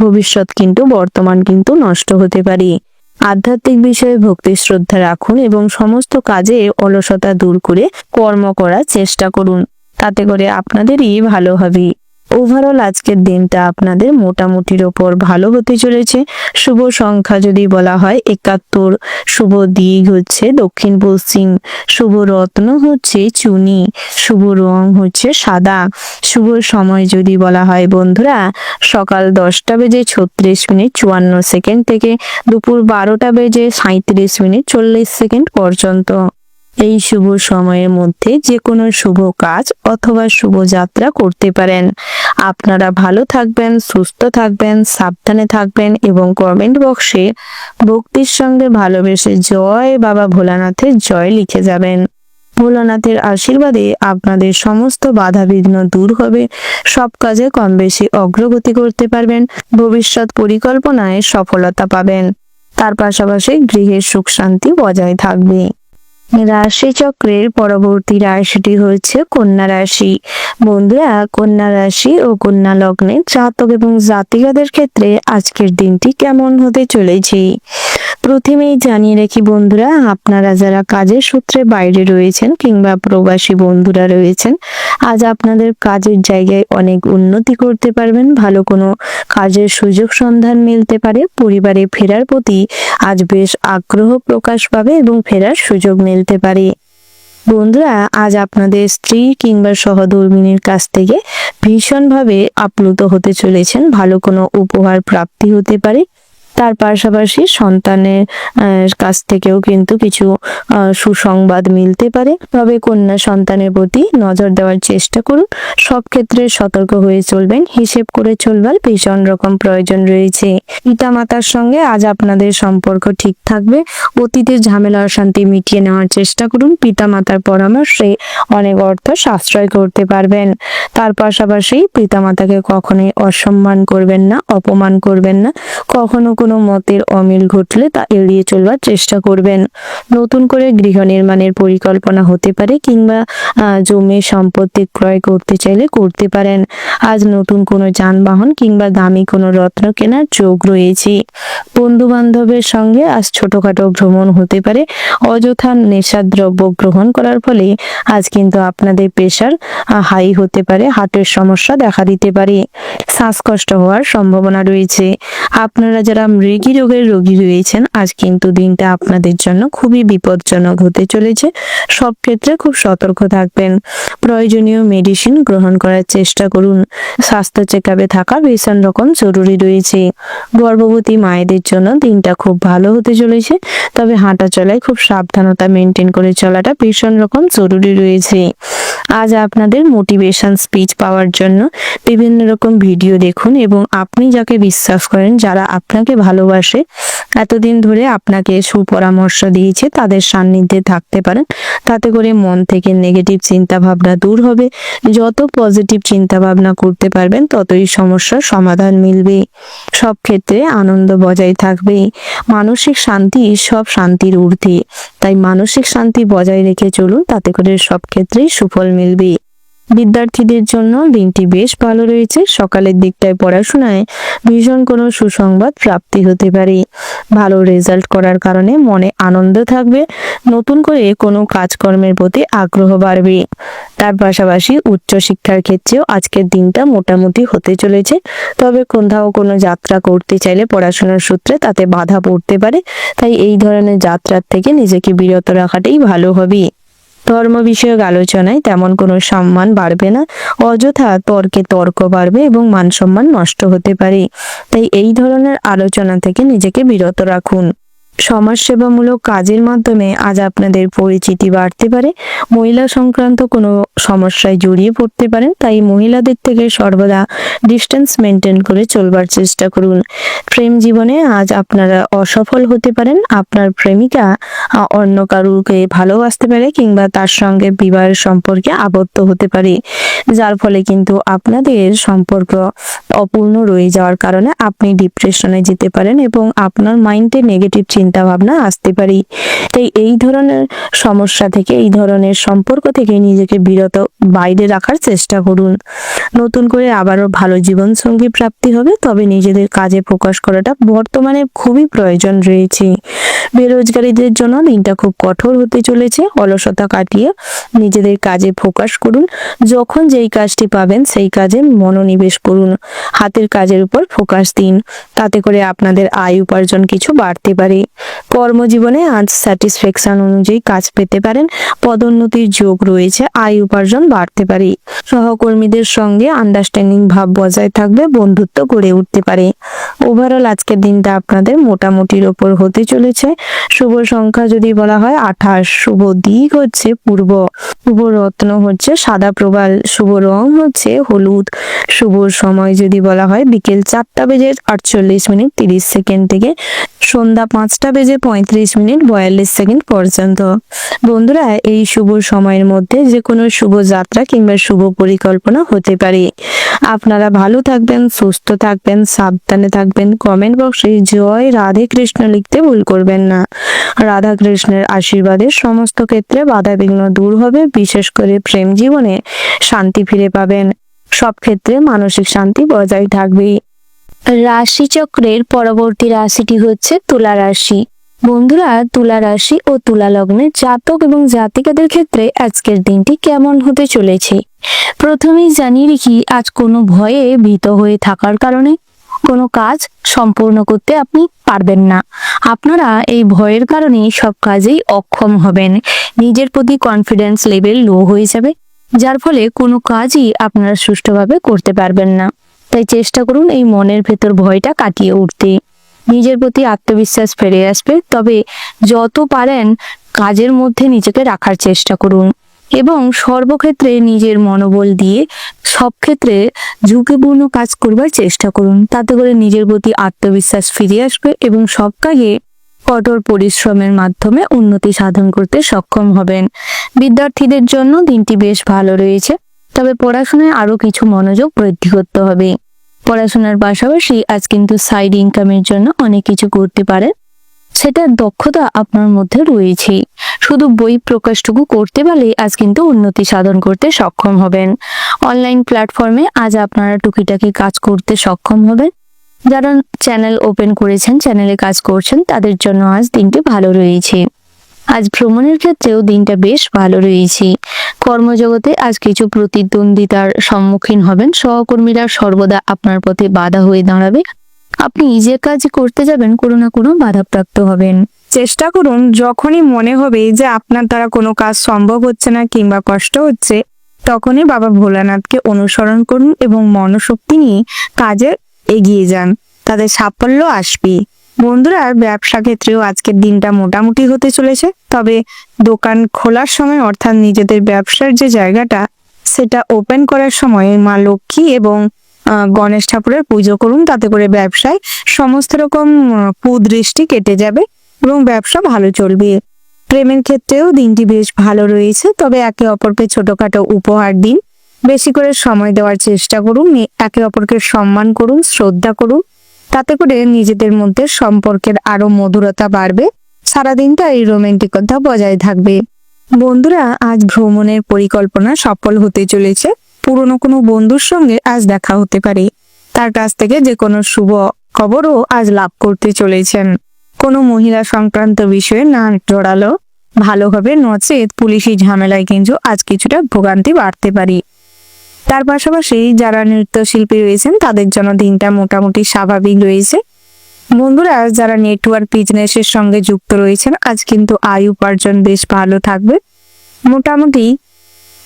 ভবিষ্যৎ কিন্তু বর্তমান কিন্তু নষ্ট হতে পারে। আধ্যাত্মিক বিষয়ে ভক্তি শ্রদ্ধা রাখুন এবং সমস্ত কাজে অলসতা দূর করে কর্ম করার চেষ্টা করুন, তাতে করে আপনাদেরই ভালো হবে। ওভারঅল আজকের দিনটা আপনাদের মোটামুটির ওপর ভালো হতে চলেছে। শুভ সংখ্যা যদি বলা হয় 71, শুভ দিক হচ্ছে দক্ষিণ পশ্চিম, শুভ রত্ন হচ্ছে চুনি, শুভ রং হচ্ছে সাদা। শুভ সময় যদি বলা হয় বন্ধুরা, সকাল 10:36:54 থেকে দুপুর 12:37:40 পর্যন্ত। এই শুভ সময়ের মধ্যে যে কোনো শুভ কাজ অথবা শুভ যাত্রা করতে পারেন। আপনারা ভালো থাকবেন, সুস্থ থাকবেন, সাবধানে থাকবেন এবং কমেন্ট বক্সে ভক্তির সঙ্গে ভালোবেসে জয় বাবা ভোলানাথের জয় লিখে যাবেন। ভোলানাথের আশীর্বাদে আপনাদের সমস্ত বাধাবিঘ্ন দূর হবে, সব কাজে কম বেশি অগ্রগতি করতে পারবেন, ভবিষ্যৎ পরিকল্পনায় সফলতা পাবেন। তার পাশাপাশি গৃহের সুখ শান্তি বজায় থাকবে। রাশিচক্রের পরবর্তী রাশিটি হচ্ছে কন্যা রাশি। বন্ধুরা, কন্যা রাশি ও কন্যা লগ্নের জাতক এবং জাতিকাদের ক্ষেত্রে আজকের দিনটি কেমন হতে চলেছে প্রথমেই জানিয়ে রাখি বন্ধুরা, আপনারা যারা কাজের সূত্রে বাইরে রয়েছেন কিংবা প্রবাসী বন্ধুরা রয়েছেন, আজ আপনাদের কাজের জায়গায় অনেক উন্নতি করতে পারবেন। ভালো কোনো কাজের সুযোগ সন্ধান মিলতে পারে। পরিবারে ফেরার প্রতি আজ বেশ আগ্রহ প্রকাশ পাবে এবং ফেরার সুযোগ মিলতে পারে। বন্ধুরা, আজ আপনাদের স্ত্রী কিংবা সহধর্মিনীর কাছ থেকে ভীষণভাবে আপ্লুত হতে চলেছেন। ভালো কোনো উপহার প্রাপ্তি হতে পারে। তার পাশাপাশি সন্তানের কাছ থেকেও কিন্তু কিছু সুসংবাদ মিলতে পারে। তবে কন্যা সন্তানের প্রতি নজর দেওয়ার চেষ্টা করুন। সব ক্ষেত্রে সতর্ক হয়ে চলবেন, হিসেব করে চলবার ভীষণ রকম প্রয়োজন রয়েছে। পিতামাতার সঙ্গে আজ আপনাদের সম্পর্ক ঠিক থাকবে। অতীতের ঝামেলা অশান্তি মিটিয়ে নেওয়ার চেষ্টা করুন। পিতামাতার পরামর্শে অনেক অর্থ সাশ্রয় করতে পারবেন। তার পাশাপাশি পিতামাতাকে কখনোই অসম্মান করবেন না, অপমান করবেন না। কখনো কোনো মতের অমিল ঘটলে তা এড়িয়ে চলবার চেষ্টা করবেন। নতুন করে গৃহ নির্মাণের পরিকল্পনা হতে পারে কিংবা জমি সম্পত্তি ক্রয় করতে চাইলে করতে পারেন। আজ নতুন কোনো যানবাহন কিংবা দামি কোনো রত্ন কেনার যোগ রয়েছে। বন্ধু বান্ধবের সঙ্গে আজ ছোটখাটো ভ্রমণ হতে পারে। অযথা নেশার দ্রব্য গ্রহণ করার ফলে আজ কিন্তু আপনাদের প্রেশার হাই হতে পারে, হার্টের সমস্যা দেখা দিতে পারে, শ্বাসকষ্ট হওয়ার সম্ভাবনা রয়েছে। আপনারা যারা মৃগী রোগের রোগী রয়েছেন, আজ কিন্তু দিনটা আপনাদের জন্য খুবই বিপজ্জনক হতে চলেছে। সব ক্ষেত্রে খুব সতর্ক থাকবেন। প্রয়োজনীয় মেডিসিন গ্রহণ করার চেষ্টা করুন। স্বাস্থ্য চেকআপে থাকা ভীষণ রকম জরুরি রয়েছে। গর্ভবতী মায়েদের জন্য দিনটা খুব ভালো হতে চলেছে, তবে হাঁটা চলায় খুব সাবধানতা মেনটেন করে চলাটা ভীষণ রকম জরুরি রয়েছে। আজ আপনাদের মোটিভেশন স্পিচ পাওয়ার জন্য বিভিন্ন রকম ভিডিও দেখুন এবং আপনি যাকে বিশ্বাস করেন, যারা আপনাকে ভালোবাসে, এতদিন ধরে আপনাকে সুপরামর্শ দিয়েছে, তাদের সান্নিধ্যে থাকতে পারেন। তাতে করে মন থেকে নেগেটিভ চিন্তা ভাবনা দূর হবে। যত পজিটিভ চিন্তা ভাবনা করতে পারবেন ততই সমস্যার সমাধান মিলবে। সব ক্ষেত্রে আনন্দ বজায় থাকবে। মানসিক শান্তি সব শান্তির ঊর্ধ্বে, তাই মানসিক শান্তি বজায় রেখে চলুন, তাতে করে সব ক্ষেত্রেই সুফল মিলবে। বিদ্যার্থীদের জন্য দিনটি বেশ ভালো রয়েছে। সকালের দিকটায় পড়াশোনায় ভীষণ কোনো সুসংবাদ প্রাপ্তি হতে পারে। ভালো রেজাল্ট করার কারণে মনে আনন্দ থাকবে। নতুন করে কোনো কাজকর্মের প্রতি আগ্রহ বাড়বে। তার পাশাপাশি উচ্চশিক্ষার ক্ষেত্রেও আজকের দিনটা মোটামুটি হতে চলেছে। তবে কোথাও কোনো যাত্রা করতে চাইলে পড়াশোনার সূত্রে তাতে বাধা পড়তে পারে, তাই এই ধরনের যাত্রার থেকে নিজেকে বিরত রাখাটাই ভালো হবে। ধর্ম বিষয়ক আলোচনায় তেমন কোনো সম্মান বাড়বে না। অযথা তর্কে তর্ক বাড়বে এবং মান সম্মান নষ্ট হতে পারে, তাই এই ধরনের আলোচনা থেকে নিজেকে বিরত রাখুন। সমাজসেবামূলক কাজের মাধ্যমে আজ আপনাদের পরিচিতি বাড়তে পারে। মহিলা সংক্রান্ত কোনো সমস্যায় জড়িয়ে পড়তে পারেন, তাই মহিলাদের থেকে সর্বদা ডিস্টেন্স মেনটেন করে চলবার চেষ্টা করুন। প্রেম জীবনে আজ আপনারা অসফল হতে পারেন। আপনার প্রেমিকা অন্য কারুকে ভালোবাসতে পারে কিংবা তার সঙ্গে বিবাহের সম্পর্কে আবদ্ধ হতে পারে, যার ফলে কিন্তু আপনাদের সম্পর্ক অপূর্ণ রয়ে যাওয়ার কারণে আপনি ডিপ্রেশনে যেতে পারেন এবং আপনার মাইন্ডে নেগেটিভ চিন্তা ভাবনা আসতে পারে। তাই এই ধরনের সমস্যা থেকে, এই ধরনের সম্পর্ক থেকে নিজেকে বিরত বাইরে রাখার চেষ্টা করুন। নতুন করে আবারও ভালো জীবন সঙ্গী প্রাপ্তি হবে, তবে নিজেদের কাজে ফোকাস করাটা বর্তমানে খুবই প্রয়োজন রয়েছে। বেরোজগারীদের জন্য দিনটা খুব কঠোর হতে চলেছে। অলসতা কাটিয়ে নিজেদের কাজে ফোকাস করুন। যখন যেই কাজটি পাবেন সেই কাজে মনোনিবেশ করুন। হাতের কাজের উপর ফোকাস দিন, তাতে করে আপনাদের আয় উপার্জন কিছু বাড়তে পারে। কর্মজীবনে আজ স্যাটিসফ্যাকশন অনুযায়ী কাজ পেতে পারেন। পদোন্নতির যোগ রয়েছে, আয় উপার্জন বাড়তে পারে। সহকর্মীদের সঙ্গে আন্ডারস্ট্যান্ডিং ভাব বজায় থাকবে, বন্ধুত্ব গড়ে উঠতে পারে। ওভারঅল আজকের দিনটা আপনাদের মোটামুটির ওপর হতে চলেছে। শুভ সংখ্যা যদি বলা হয় 28, শুভ দিক হচ্ছে পূর্ব, শুভ রত্ন হচ্ছে সাদা প্রবাল, শুভ রং হচ্ছে হলুদ, শুভ সময় যদি বলা হয় বিকেল 4:48 থেকে সন্ধ্যা 5:35 পর্যন্ত। বন্ধুরা, এই শুভ সময়ের মধ্যে যে কোনো শুভ যাত্রা কিংবা শুভ পরিকল্পনা হতে পারে। আপনারা ভালো থাকবেন, সুস্থ থাকবেন, সাবধানে থাকবেন। কমেন্ট বক্সে জয় রাধে কৃষ্ণ লিখতে ভুল করবেন না। রাধা কৃষ্ণের আশীর্বাদে সমস্ত ক্ষেত্রে বাধা বিঘ্ন দূর হবে। বিশেষ করে প্রেম জীবনে শান্তি ফিরে পাবেন। সব ক্ষেত্রে মানসিক শান্তি বজায় থাকবে। রাশিচক্রের পরবর্তী রাশিটি হচ্ছে তুলা রাশি। বন্ধুরা, তুলা রাশি ও তুলা লগ্নের জাতক এবং জাতিকাদের ক্ষেত্রে আজকের দিনটি কেমন হতে চলেছে প্রথমেই জানিয়ে রাখি, আজ কোনো ভয়ে ভীত হয়ে থাকার কারণে কোনো কাজ সম্পূর্ণ করতে আপনি পারবেন না। আপনারা এই ভয়ের কারণে সব কাজেই অক্ষম হবেন। নিজের প্রতি কনফিডেন্স লেভেল লো হয়ে যাবে, যার ফলে কোনো কাজই আপনারা সুষ্ঠুভাবে করতে পারবেন না। তাই চেষ্টা করুন এই মনের ভেতর ভয়টা কাটিয়ে উঠতে। নিজের প্রতি আত্মবিশ্বাস ফিরে আসবে। তবে যত পারেন কাজের মধ্যে নিজেকে রাখার চেষ্টা করুন এবং সর্বক্ষেত্রে নিজের মনোবল দিয়ে সব ক্ষেত্রে ঝুঁকিপূর্ণ কাজ করবার চেষ্টা করুন। তাতে করে নিজের প্রতি আত্মবিশ্বাস ফিরে আসবে এবং সব কাজে কঠোর পরিশ্রমের মাধ্যমে উন্নতি সাধন করতে সক্ষম হবেন। বিদ্যার্থীদের জন্য দিনটি বেশ ভালো রয়েছে, তবে পড়াশোনায় আরো কিছু মনোযোগ বৃদ্ধি করতে হবে। পড়াশোনার পাশাপাশি আজ কিন্তু সাইড ইনকামের জন্য অনেক কিছু করতে পারেন, সেটার দক্ষতা আপনার মধ্যে রয়েছে। শুধু বই প্রকাশটুকু করতে পারলে আজ কিন্তু উন্নতি সাধন করতে সক্ষম হবেন। অনলাইন প্ল্যাটফর্মে আজ আপনারা টুকিটাকি কাজ করতে সক্ষম হবেন। যারা চ্যানেল ওপেন করেছেন, চ্যানেলে কাজ করছেন, তাদের জন্য আজ দিনটি ভালো রয়েছে। আজ ভ্রমণের ক্ষেত্রেও দিনটা বেশ ভালো রয়েছে। কর্মজগতে আজ কিছু প্রতিদ্বন্দ্বিতার সম্মুখীন হবেন। সহকর্মীরা সর্বদা আপনার পথে বাধা হয়ে দাঁড়াবে। আপনি যে কাজ করতে যাবেন কোনো না কোনো বাধাপ্রাপ্ত হবেন। চেষ্টা করুন যখনই মনে হবে যে আপনার দ্বারা কোনো কাজ সম্ভব হচ্ছে না কিংবা কষ্ট হচ্ছে, তখনই বাবা ভোলানাথকে অনুসরণ করুন এবং মনোশক্তি নিয়ে কাজে এগিয়ে যান, তাদের সাফল্য আসবে। বন্ধুরা, ব্যবসা ক্ষেত্রেও আজকের দিনটা মোটামুটি হতে চলেছে। তবে দোকান খোলার সময় অর্থাৎ নিজেদের ব্যবসার যে জায়গাটা সেটা ওপেন করার সময় মা লক্ষ্মী এবং গণেশ ঠাকুরের পুজো করুন, তাতে করে ব্যবসায় সমস্ত রকম কুদৃষ্টি কেটে যাবে এবং ব্যবসা ভালো চলবে। প্রেমের ক্ষেত্রেও দিনটি বেশ ভালো রয়েছে, তবে একে অপরকে ছোটখাটো উপহার দিন, বেশি করে সময় দেওয়ার চেষ্টা করুন, একে অপরকে সম্মান করুন, শ্রদ্ধা করুন, তাতে করে নিজেদের মধ্যে সম্পর্কের আরো মধুরতা বাড়বে। সারাদিনটা এই রোমান্টিকতা বজায় থাকবে। বন্ধুরা, আজ ভ্রমণের পরিকল্পনা সফল হতে চলেছে। পুরনো কোনো বন্ধুর সঙ্গে আজ দেখা হতে পারে, তার কাছ থেকে যে কোনো শুভ খবরও আজ লাভ করতে চলেছেন। কোনো মহিলা সংক্রান্ত বিষয়ে না জড়ালো ভালো হবে, নচেত পুলিশি ঝামেলায় কিন্তু আজ কিছুটা ভোগান্তি বাড়তে পারে। তার পাশাপাশি যারা নৃত্যশিল্পী রয়েছেন তাদের জন্য দিনটা মোটামুটি স্বাভাবিক রয়েছে। বন্ধুরা, যারা নেটওয়ার্ক বিজনেসের সঙ্গে যুক্ত রয়েছেন আজ কিন্তু আয় উপার্জন বেশ ভালো থাকবে। মোটামুটি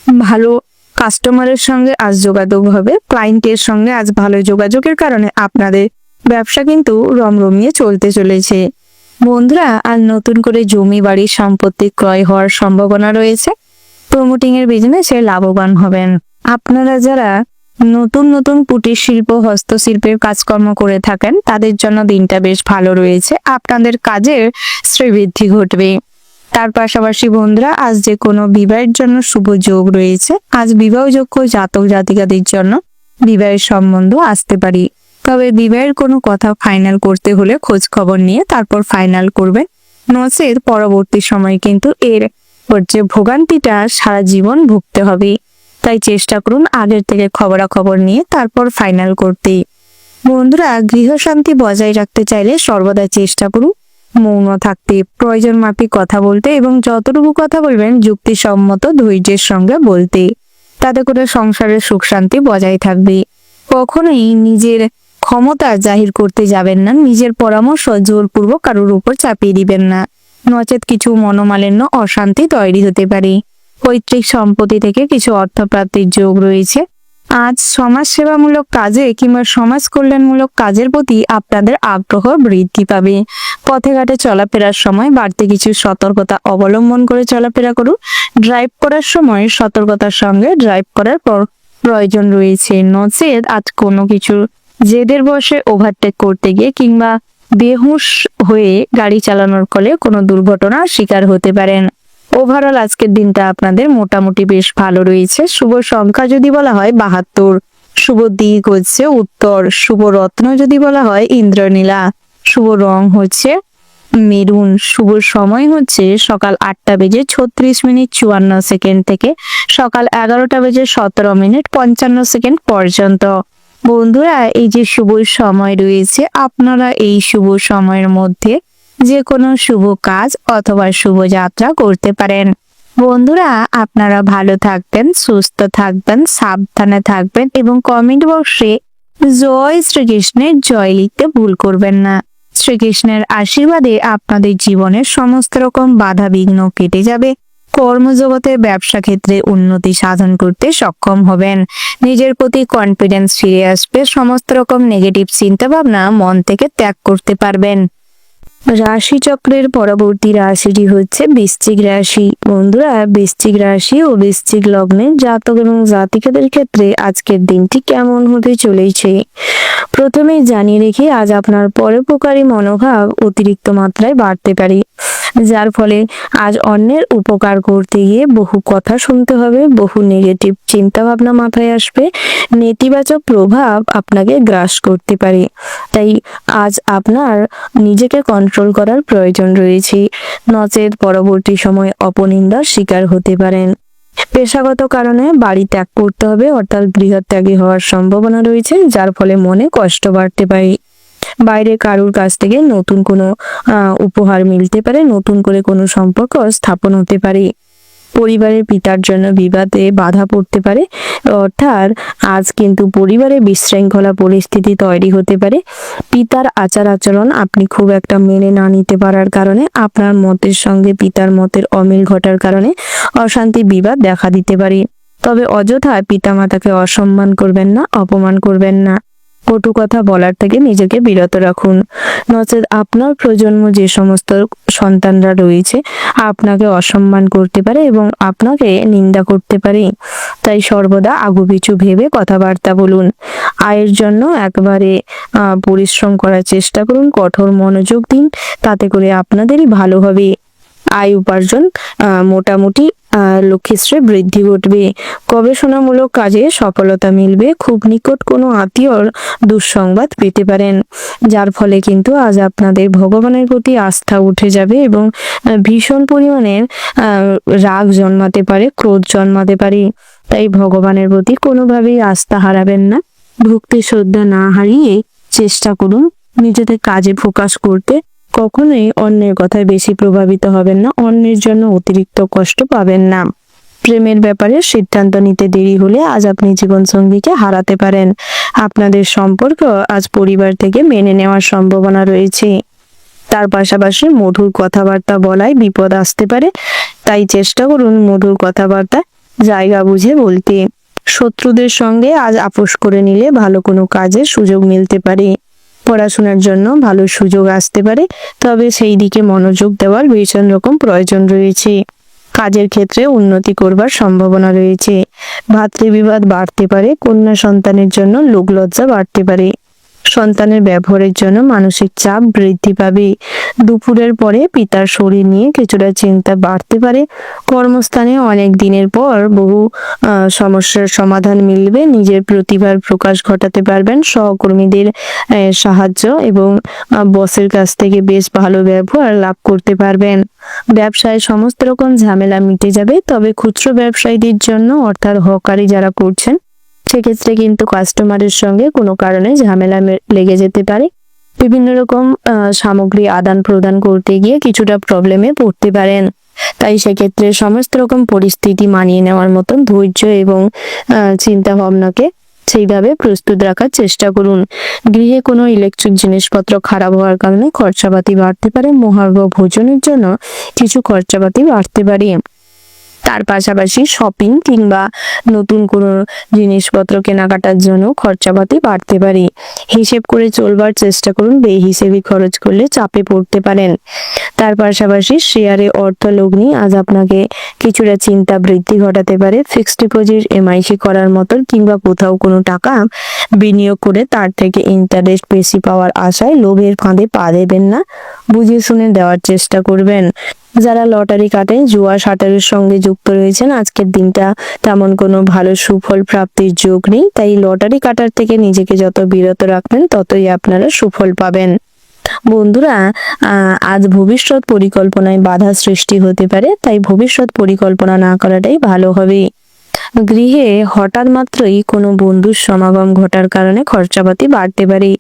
ভালো কাস্টমারের সঙ্গে আজ যোগাযোগ হবে, ক্লায়েন্টের সঙ্গে আজ ভালো যোগাযোগের কারণে আপনাদের ব্যবসা কিন্তু রমরমিয়ে চলতে চলেছে। বন্ধুরা, আজ নতুন করে জমি বাড়ি সম্পত্তি ক্রয় হওয়ার সম্ভাবনা রয়েছে। প্রমোটিং এর বিজনেসে লাভবান হবেন। আপনারা যারা নতুন নতুন কুটির শিল্প হস্তশিল্পের কাজকর্ম করে থাকেন তাদের জন্য দিনটা বেশ ভালো রয়েছে, আপনাদের কাজের শ্রীবৃদ্ধি ঘটবে। তার পাশাপাশি বন্ধুরা, আজ যে কোনো বিবাহের জন্য শুভ যোগ রয়েছে। আজ বিবাহযোগ্য জাতক জাতিকাদের জন্য বিবাহের সম্বন্ধ আসতে পারে, তবে বিবাহের কোনো কথা ফাইনাল করতে হলে খোঁজ খবর নিয়ে তারপর ফাইনাল করবেন, নচেত পরবর্তী সময় কিন্তু এর যে ভোগান্তিটা সারা জীবন ভুগতে হবে। তাই চেষ্টা করুন আগের থেকে খবরাখবর নিয়ে তারপর ফাইনাল করতে। বন্ধুরা, গৃহশান্তি বজায় রাখতে চাইলে সর্বদা চেষ্টা করুন মৌন থাকতে, প্রয়োজন মাফিক কথা বলতে এবং যতটুকু কথা বলবেন যুক্তিসম্মত ধৈর্যের সঙ্গে বলতে, তাতে করে সংসারের সুখ শান্তি বজায় থাকবে। কখনোই নিজের ক্ষমতা জাহির করতে যাবেন না, নিজের পরামর্শ জোরপূর্বক কারোর উপর চাপিয়ে দিবেন না, নচেত কিছু মনোমালিন্য অশান্তি তৈরি হতে পারে। পৈতৃক সম্পত্তি থেকে কিছু অর্থপ্রাপ্তির যোগ রয়েছে। আজ সমাজসেবামূলক কাজে কিংবা সমাজ কল্যাণমূলক কাজের প্রতি আপনাদের আগ্রহ বৃদ্ধি পাবে। পথে ঘাটে চলাফেরার সময় বাড়তি কিছু সতর্কতা অবলম্বন করে চলাফেরা করুন। ড্রাইভ করার সময় সতর্কতার সঙ্গে ড্রাইভ করার প্রয়োজন রয়েছে, নচেত আজ কোনো কিছু জেদের বশে ওভারটেক করতে গিয়ে কিংবা বেহুশ হয়ে গাড়ি চালানোর ফলে কোনো দুর্ঘটনার শিকার হতে পারেন। ওভারঅল আজকের দিনটা আপনাদের মোটামুটি বেশ ভালো রয়েছে। শুভ সংখ্যা যদি বলা হয় 72, শুভ দিক হচ্ছে উত্তর, শুভ রত্ন যদি বলা হয় ইন্দ্রনীলা, শুভ রং হচ্ছে মেরুন, শুভ সময় হচ্ছে সকাল 8:36:54 থেকে সকাল 11:17:55 পর্যন্ত। বন্ধুরা, এই যে শুভ সময় রয়েছে, আপনারা এই শুভ সময়ের মধ্যে যে কোনো শুভ কাজ অথবা শুভ যাত্রা করতে পারেন। বন্ধুরা, আপনারা ভালো থাকবেন, সুস্থ থাকবেন, সাবধানে থাকবেন এবং কমেন্ট বক্সে জয় শ্রীকৃষ্ণের জয় লিখতে ভুল করবেন না। শ্রীকৃষ্ণের আশীর্বাদে আপনাদের জীবনের সমস্ত রকম বাধা বিঘ্ন কেটে যাবে। কর্মজগতে ব্যবসা ক্ষেত্রে উন্নতি সাধন করতে সক্ষম হবেন। নিজের প্রতি কনফিডেন্স ফিরে আসবে। সমস্ত রকম নেগেটিভ চিন্তা ভাবনা মন থেকে ত্যাগ করতে পারবেন। রাশিচক্রের পরবর্তী রাশিটি হচ্ছে বৃশ্চিক রাশি। বন্ধুরা, বৃশ্চিক রাশি ও বৃশ্চিক লগ্নের জাতক এবং জাতিকাদের ক্ষেত্রে আজকের দিনটি কেমন হতে চলেছে প্রথমেই জানিয়ে রেখে, আজ আপনার পরোপকারী মনোভাব অতিরিক্ত মাত্রায় বাড়তে পারে, যার ফলে আজ অন্যের উপকার করতে গিয়ে বহু কথা শুনতে হবে, বহু নেগেটিভ চিন্তা ভাবনা মাথায় আসবে, নেতিবাচক প্রভাব আপনাকে গ্রাস করতে পারে। তাই আজ আপনার নিজেকে কন্ট্রোল করার প্রয়োজন রয়েছে, নচেত পরবর্তী সময় অপনিন্দার শিকার হতে পারেন। পেশাগত কারণে বাড়ি ত্যাগ করতে হবে, অর্থাৎ গৃহত্যাগী হওয়ার সম্ভাবনা রয়েছে, যার ফলে মনে কষ্ট বাড়তে পারে। বাইরে কারুর কাছ থেকে নতুন কোনো উপহার মিলতে পারে, নতুন করে কোনো সম্পর্ক স্থাপন হতে পারে। পরিবারের পিতার জন্য বিবাদে বাধা পড়তে পারে, অর্থাৎ আজ কিন্তু পরিবারে বিশৃঙ্খলা পরিস্থিতি তৈরি হতে পারে। পিতার আচার আচরণ আপনি খুব একটা মেনে না নিতে পারার কারণে আপনার মতের সঙ্গে পিতার মতের অমিল ঘটার কারণে অশান্তি বিবাদ দেখা দিতে পারে। তবে অযথা পিতামাতাকে অসম্মান করবেন না, অপমান করবেন না। কটু কথা বলার থেকে নিজেকে বিরত রাখুন। নচেৎ আপনার প্রজন্ম যে সমস্ত সন্তানরা রয়েছে আপনাকে অসম্মান করতে পারে এবং আপনাকে নিন্দা করতে পারে। তাই সর্বদা আগুপিছু ভেবে কথাবার্তা বলুন। আয়ের জন্য একবারে পরিশ্রম করার চেষ্টা করুন, কঠোর মনোযোগ দিন, তাতে করে আপনাদেরই ভালো হবে। আয় উপার্জন মোটামুটি লক্ষ্যশ্রে বৃদ্ধি ঘটবে। গবেষণামূলক কাজে সফলতা মিলবে। খুব নিকট কোনো আত্মীয়র দুঃসংবাদ পেতে পারেন, যার ফলে কিন্তু আজ আপনাদের ভগবানের প্রতি আস্থা উঠে যাবে এবং ভীষণ পরিমাণের রাগ জন্মাতে পারে, ক্রোধ জন্মাতে পারে। তাই ভগবানের প্রতি কোনোভাবেই আস্থা হারাবেন না। ভক্তি শ্রদ্ধা না হারিয়ে চেষ্টা করুন নিজেদের কাজে ফোকাস করতে। কখনোই অন্যের কথায় বেশি প্রভাবিত হবেন না, অন্যের জন্য অতিরিক্ত কষ্ট পাবেন না। প্রেমের ব্যাপারে সিদ্ধান্ত নিতে দেরি হলে আজ আপনি জীবনসঙ্গীকে হারাতে পারেন। আপনাদের সম্পর্ক আজ পরিবার থেকে মেনে নেওয়ার সম্ভাবনা রয়েছে। তার পাশাপাশি মধুর কথাবার্তা বলায় বিপদ আসতে পারে, তাই চেষ্টা করুন মধুর কথাবার্তা জায়গা বুঝে বলতে। শত্রুদের সঙ্গে আজ আপোষ করে নিলে ভালো কোনো কাজের সুযোগ মিলতে পারে। পড়াশোনার জন্য ভালো সুযোগ আসতে পারে, তবে সেই দিকে মনোযোগ দেওয়ার ভীষণ রকম প্রয়োজন রয়েছে। কাজের ক্ষেত্রে উন্নতি করবার সম্ভাবনা রয়েছে। ভাতৃবিবাদ বাড়তে পারে, কন্যা সন্তানের জন্য লোকলজ্জা বাড়তে পারে। সন্তানের ব্যবহারের জন্য মানসিক চাপ বৃদ্ধি পাবে। দুপুরের পরে পিতার শরীর নিয়ে কিছুটা চিন্তা বাড়তে পারে। কর্মস্থানে অনেক দিনের পর বহু সমস্যার সমাধান মিলবে। নিজের প্রতিভার প্রকাশ ঘটাতে পারবেন। সহকর্মীদের সাহায্য এবং বসের কাছ থেকে বেশ ভালো ব্যবহার লাভ করতে পারবেন। ব্যবসায় সমস্ত রকম ঝামেলা মিটে যাবে, তবে খুচরো ব্যবসায়ীদের জন্য অর্থাৎ হকারি যারা করছেন সেক্ষেত্রে কিন্তু কাস্টমারের সঙ্গে কোনো কারণে ঝামেলা লেগে যেতে পারে। বিভিন্ন রকম সামগ্রী আদান প্রদান করতে গিয়ে কিছুটা প্রবলেমে পড়তে পারেন। তাই সেক্ষেত্রে সমস্ত রকম পরিস্থিতি মানিয়ে নেওয়ার মতন ধৈর্য এবং চিন্তা ভাবনাকে সেইভাবে প্রস্তুত রাখার চেষ্টা করুন। গৃহে কোনো ইলেকট্রিক জিনিসপত্র খারাপ হওয়ার কারণে খরচাপাতি বাড়তে পারে। মহার্ঘ ভোজনের জন্য কিছু খরচাপাতি বাড়তে পারে। তার পাশাপাশি শপিং কিংবা নতুন কোনো জিনিসপত্র কেনাকাটার জন্য খরচাপাতি বাড়তে পারে। হিসেব করে চলবার চেষ্টা করুন, বেহিসেবি খরচ করলে চাপে পড়তে পারেন। তার পাশাপাশি শেয়ারে অর্থ লগ্নি আজ আপনাকে কিছুটা চিন্তা বৃদ্ধি ঘটাতে পারে। ফিক্সড ডিপোজিট এমআইসি করার মতন কিংবা কোথাও কোনো টাকা বিনিয়োগ করে তার থেকে ইন্টারেস্ট বেশি পাওয়ার আশায় লোভের ফাঁদে পা দেবেন না, বুঝে শুনে দেওয়ার চেষ্টা করবেন। যারা লটারি কাটেন, জুয়া সাঁটারের সঙ্গে যুক্ত রয়েছেন, আজকের দিনটা তেমন কোনো ভালো সুফল প্রাপ্তির যোগ নেই। তাই লটারি কাটার থেকে নিজেকে যত বিরত রাখবেন ততই আপনারা সুফল পাবেন। বন্ধুরা, আজ ভবিষ্যৎ পরিকল্পনায় বাধা সৃষ্টি হতে পারে, তাই ভবিষ্যৎ পরিকল্পনা না করাটাই ভালো হবে। গৃহে হঠাৎ মাত্রই কোনো বন্ধুর সমাগম ঘটার কারণে খরচাপাতি বাড়তে পারে।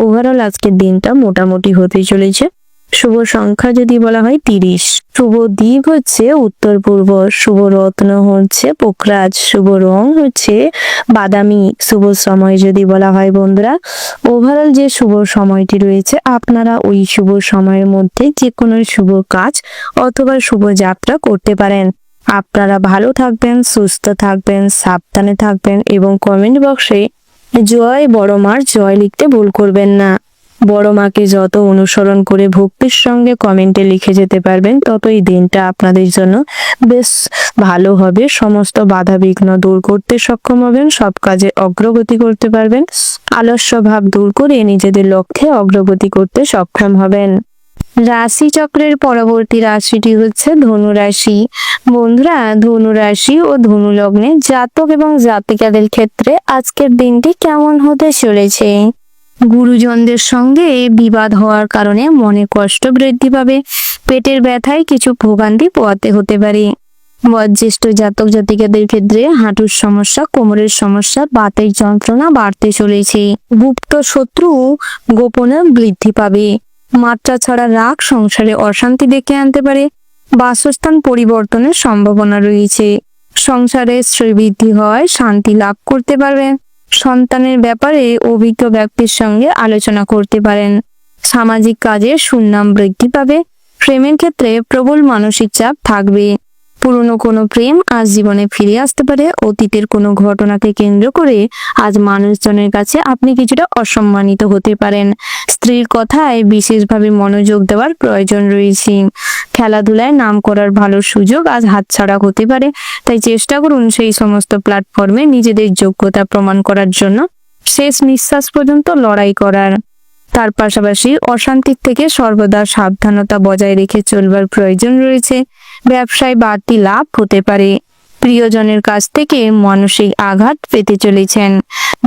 ওভারঅল আজকের দিনটা মোটামুটি হতে চলেছে। শুভ সংখ্যা যদি বলা হয় 30, শুভ দিক হচ্ছে উত্তর পূর্ব, শুভ রত্ন হচ্ছে পোখরাজ, শুভ রং হচ্ছে বাদামি। শুভ সময় যদি বলা হয় বন্ধুরা, ওভারঅল যে শুভ সময়টি রয়েছে আপনারা ওই শুভ সময়ের মধ্যে যে কোনো শুভ কাজ অথবা শুভ যাত্রা করতে পারেন। আপনারা ভালো থাকবেন, সুস্থ থাকবেন, সাবধানে থাকবেন এবং কমেন্ট বক্সে জয় বড় মার জয় লিখতে ভুল করবেন না। বড় মাকে যত অনুসরণ করে ভক্তির সঙ্গে কমেন্টে লিখে যেতে পারবেন ততই দিনটা আপনাদের জন্য বেশ ভালো হবে। সমস্ত বাধা বিঘ্ন দূর করতে সক্ষম হবেন, সব কাজে অগ্রগতি করতে পারবেন, আলস্য ভাব দূর করে নিজেদের লক্ষ্যে অগ্রগতি করতে সক্ষম হবেন। রাশি চক্রের পরবর্তী রাশিটি হচ্ছে ধনু রাশি। বন্ধুরা, ধনু রাশি ও ধনু লগ্নে জাতক এবং জাতিকাদের ক্ষেত্রে আজকের দিনটি কেমন হতে চলেছে? গুরুজনদের সঙ্গে বিবাদ হওয়ার কারণে মনে কষ্ট বৃদ্ধি পাবে। পেটের ব্যথায় কিছু ভোগান্তি পোহাতে হতে পারে। বয়োজ্যেষ্ঠ জাতক জাতিকাদের ক্ষেত্রে হাঁটুর সমস্যা, কোমরের সমস্যা, বাতের যন্ত্রণা বাড়তে চলেছে। গুপ্ত শত্রু গোপনে বৃদ্ধি পাবে। মাত্রা ছাড়া রাগ সংসারে অশান্তি ডেকে আনতে পারে। বাসস্থান পরিবর্তনের সম্ভাবনা রয়েছে। সংসারে শ্রীবৃদ্ধি হয়, শান্তি লাভ করতে পারবেন। সন্তানের ব্যাপারে অভিজ্ঞ ব্যক্তির সঙ্গে আলোচনা করতে পারেন। সামাজিক কাজে সুনাম বৃদ্ধি পাবে। প্রেমের ক্ষেত্রে প্রবল মানসিক চাপ থাকবে। পুরনো কোনো প্রেম আজ জীবনে ফিরে আসতে পারে। অতীতের কোনো ঘটনাকে কেন্দ্র করে আজ মানুষজনের কাছে আপনি কিছুটা অসম্মানিত হতে পারেন। স্ত্রীর কথায় বিশেষভাবে মনোযোগ দেওয়ার প্রয়োজন রয়েছে। খেলাধুলায় নাম করার ভালো সুযোগ আজ হাতছাড়া হতে পারে, তাই চেষ্টা করুন সেই সমস্ত প্ল্যাটফর্মে নিজেদের যোগ্যতা প্রমাণ করার জন্য শেষ নিঃশ্বাস পর্যন্ত লড়াই করার। তার পাশাপাশি অশান্তির থেকে সর্বদা সাবধানতা বজায় রেখে চলবার প্রয়োজন রয়েছে। ব্যবসায় বাড়তি লাভ হতে পারে। প্রিয়জনের কাছ থেকে মানসিক আঘাত পেতে চলেছেন।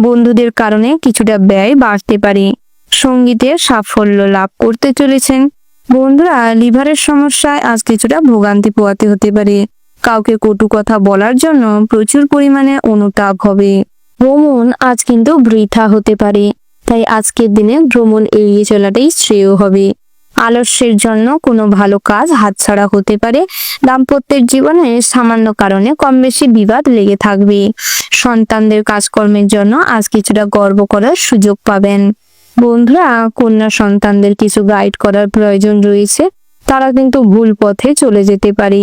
বন্ধুদের কারণে কিছুটা ব্যয় বাড়তে পারে। সঙ্গীতে সাফল্য লাভ করতে চলেছেন। বন্ধুরা, লিভারের সমস্যায় আজ কিছুটা ভোগান্তি পোহাতে হতে পারে। কাউকে কটু কথা বলার জন্য প্রচুর পরিমাণে অনুতাপ হবে। ভ্রমণ আজ কিন্তু বৃথা হতে পারে, তাই আজকের দিনে ভ্রমণ এড়িয়ে চলাটাই শ্রেয় হবে। আলস্যের জন্য কোনো ভালো কাজ হাতছাড়া হতে পারে। দাম্পত্যের জীবনে সামান্য কারণে কম বেশি বিবাদ লেগে থাকবে। সন্তানদের কাজকর্মের জন্য আজ কিছুটা গর্ব করার সুযোগ পাবেন। বন্ধুরা, কন্যা সন্তানদের কিছু গাইড করার প্রয়োজন রয়েছে। তারা কিন্তু ভুল পথে চলে যেতে পারে।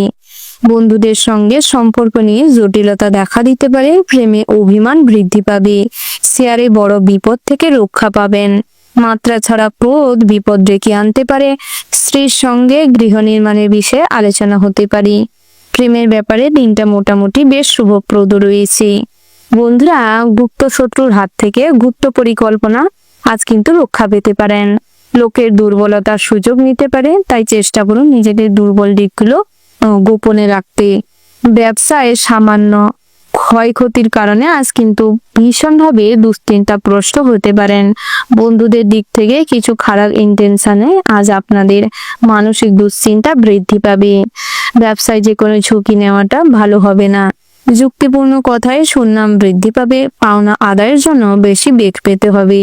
বন্ধুদের সঙ্গে সম্পর্ক নিয়ে জটিলতা দেখা দিতে পারে। প্রেমে অভিমান বৃদ্ধি পাবে। শেয়ারে বড় বিপদ থেকে রক্ষা পাবেন। মাত্রা ছাড়া ক্রোধ বিপদ ডেকে আনতে পারে। স্ত্রীর সঙ্গে গৃহ নির্মাণের বিষয়ে আলোচনা হতে পারে। প্রেমের ব্যাপারে দিনটা মোটামুটি বেশ শুভপ্রদ রয়েছে। বন্ধুরা, গুপ্ত শত্রুর হাত থেকে গুপ্ত পরিকল্পনা আজ কিন্তু রক্ষা পেতে পারেন। লোকের দুর্বলতার সুযোগ নিতে পারে, তাই চেষ্টা করুন নিজেদের দুর্বল দিকগুলো গোপনে রাখতে। ব্যবসায় সামান্য ক্ষয়ক্ষতির কারণে আজ কিন্তু ভীষণভাবে দুশ্চিন্তাগ্রস্ত হতে পারেন। বন্ধুদের দিক থেকে কিছু খারাপ ইন্টেনশনে আজ আপনাদের মানসিক দুশ্চিন্তা বৃদ্ধি পাবে। ব্যবসায় যে কোনো ঝুঁকি নেওয়াটা ভালো হবে না। যুক্তিপূর্ণ কথায় সুনাম বৃদ্ধি পাবে। পাওনা আদায়ের জন্য বেশি বেগ পেতে হবে।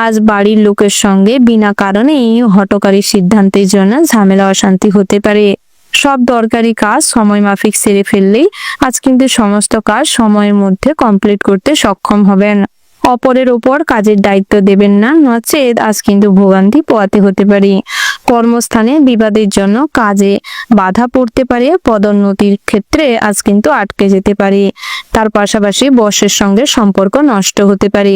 আজ বাড়ির লোকের সঙ্গে বিনা কারণেই হঠকারী সিদ্ধান্তের জন্য ঝামেলা অশান্তি হতে পারে। সব দরকারি কাজ সময় মাফিক সেরে ফেললেই আজ কিন্তু সমস্ত কাজ সময়ের মধ্যে কমপ্লিট করতে সক্ষম হবেন। অপরের ওপর কাজের দায়িত্ব দেবেন না, নচেত আজ কিন্তু ভোগান্তি পোহাতে হতে পারে। কর্মস্থানে বিবাদের জন্য কাজে বাধা পড়তে পারে। পদোন্নতির ক্ষেত্রে আজ কিন্তু আটকে যেতে পারে। তার পাশাপাশি বসের সঙ্গে সম্পর্ক নষ্ট হতে পারে।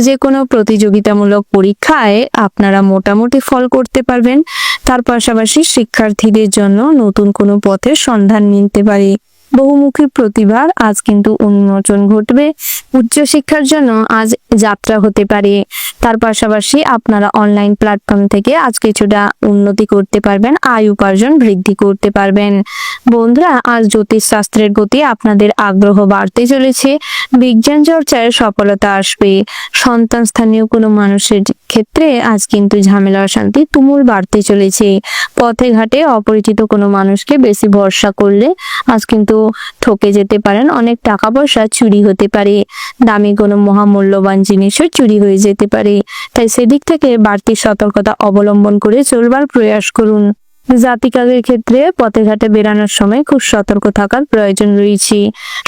যে কোনো প্রতিযোগিতামূলক পরীক্ষায় আপনারা মোটামুটি ফল করতে পারবেন। তার পাশাপাশি শিক্ষার্থীদের জন্য নতুন কোনো পথের সন্ধান মিলতে পারে। বহুমুখী প্রতিভার আজ কিন্তু উন্মোচন ঘটবে। উচ্চশিক্ষার জন্য আজ যাত্রা হতে পারে। তার পাশাপাশি আপনারা অনলাইন প্ল্যাটফর্ম থেকে আজ কিছুটা উন্নতি করতে পারবেন। আয় উপার্জন বৃদ্ধি করতে পারবেন। বন্ধুরা, আজ জ্যোতিষশাস্ত্রের প্রতি আপনাদের আগ্রহ বাড়তে চলেছে। বিজ্ঞান চর্চায় সফলতা আসবে। সন্তান স্থানীয় কোনো মানুষের ক্ষেত্রে আজ কিন্তু ঝামেলা অশান্তি তুমুল বাড়তে চলেছে। পথে ঘাটে অপরিচিত কোনো মানুষকে বেশি ভরসা করলে আজ কিন্তু ঠকে যেতে পারেন। অনেক টাকা পয়সা চুরি হতে পারে। দামি কোনো মহামূল্যবান জিনিসও চুরি হয়ে যেতে পারে। তাই সেদিক থেকে বাড়তি সতর্কতা অবলম্বন করে চলবার প্রয়াস করুন। জাতিকাদের ক্ষেত্রে পথে ঘাটে বেরানোর সময় খুব সতর্ক থাকার প্রয়োজন রয়েছে।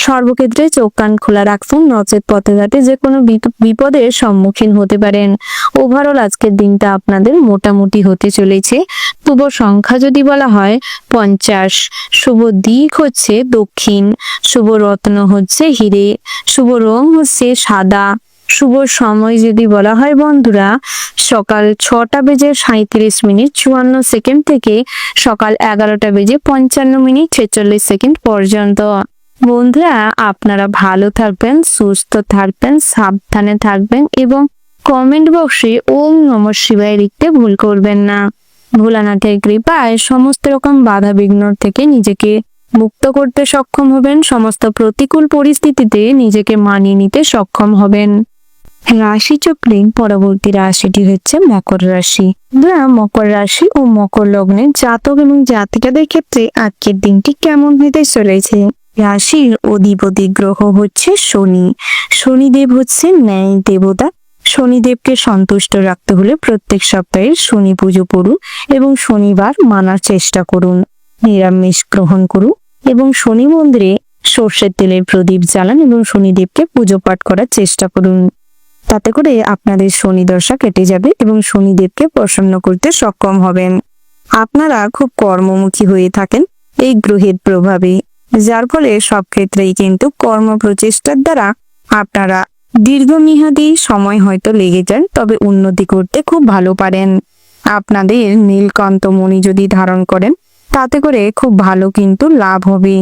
সর্বক্ষেত্রে চোখ কান খোলা রাখুন, নচেত পথে ঘাটে যে কোনো বিপদের সম্মুখীন হতে পারেন। ওভারঅল আজকের দিনটা আপনাদের মোটামুটি হতে চলেছে। শুভ সংখ্যা যদি বলা হয় 50, শুভ দিক হচ্ছে দক্ষিণ, শুভ রত্ন হচ্ছে হিরে, শুভ রং হচ্ছে সাদা। শুভ সময় যদি বলা হয় বন্ধুরা, সকাল 6:37:54 থেকে সকাল 11:55:46 পর্যন্ত। বন্ধুরা, আপনারা ভালো থাকবেন, সুস্থ থাকবেন, সাবধানে থাকবেন এবং কমেন্ট বক্সে ওম নমঃ শিবায় লিখতে ভুল করবেন না। ভোলানাথের কৃপায় সমস্ত রকম বাধা বিঘ্ন থেকে নিজেকে মুক্ত করতে সক্ষম হবেন। সমস্ত প্রতিকূল পরিস্থিতিতে নিজেকে মানিয়ে নিতে সক্ষম হবেন। রাশি চক্রে পরবর্তী রাশিটি হচ্ছে মকর রাশি। মকর রাশি ও মকর লগ্নের জাতক এবং জাতিকাদের ক্ষেত্রে আজকের দিনটি কেমন হতে চলেছে? রাশির অধিপতি গ্রহ হচ্ছে শনি। শনিদেব হচ্ছে ন্যায় দেবতা। শনিদেবকে সন্তুষ্ট রাখতে হলে প্রত্যেক সপ্তাহে শনি পুজো করুন এবং শনিবার মানার চেষ্টা করুন। নিরামিষ গ্রহণ করুন এবং শনি মন্দিরে সর্ষের তেলের প্রদীপ জ্বালান এবং শনিদেবকে পুজো পাঠ করার চেষ্টা করুন। তাতে করে আপনাদের শনি দশা কেটে যাবে এবং শনিদেবকে প্রসন্ন করতে সক্ষম হবেন। আপনারা খুব কর্মমুখী হয়ে থাকেন এই গ্রহের প্রভাবে। যার ফলে সব ক্ষেত্রেই কিন্তু কর্ম প্রচেষ্টার দ্বারা আপনারা দীর্ঘমেয়াদী সময় হয়তো লেগে যান, তবে উন্নতি করতে খুব ভালো পারেন। আপনাদের নীলকান্ত মণি যদি ধারণ করেন তাতে করে খুব ভালো কিন্তু লাভ হবে,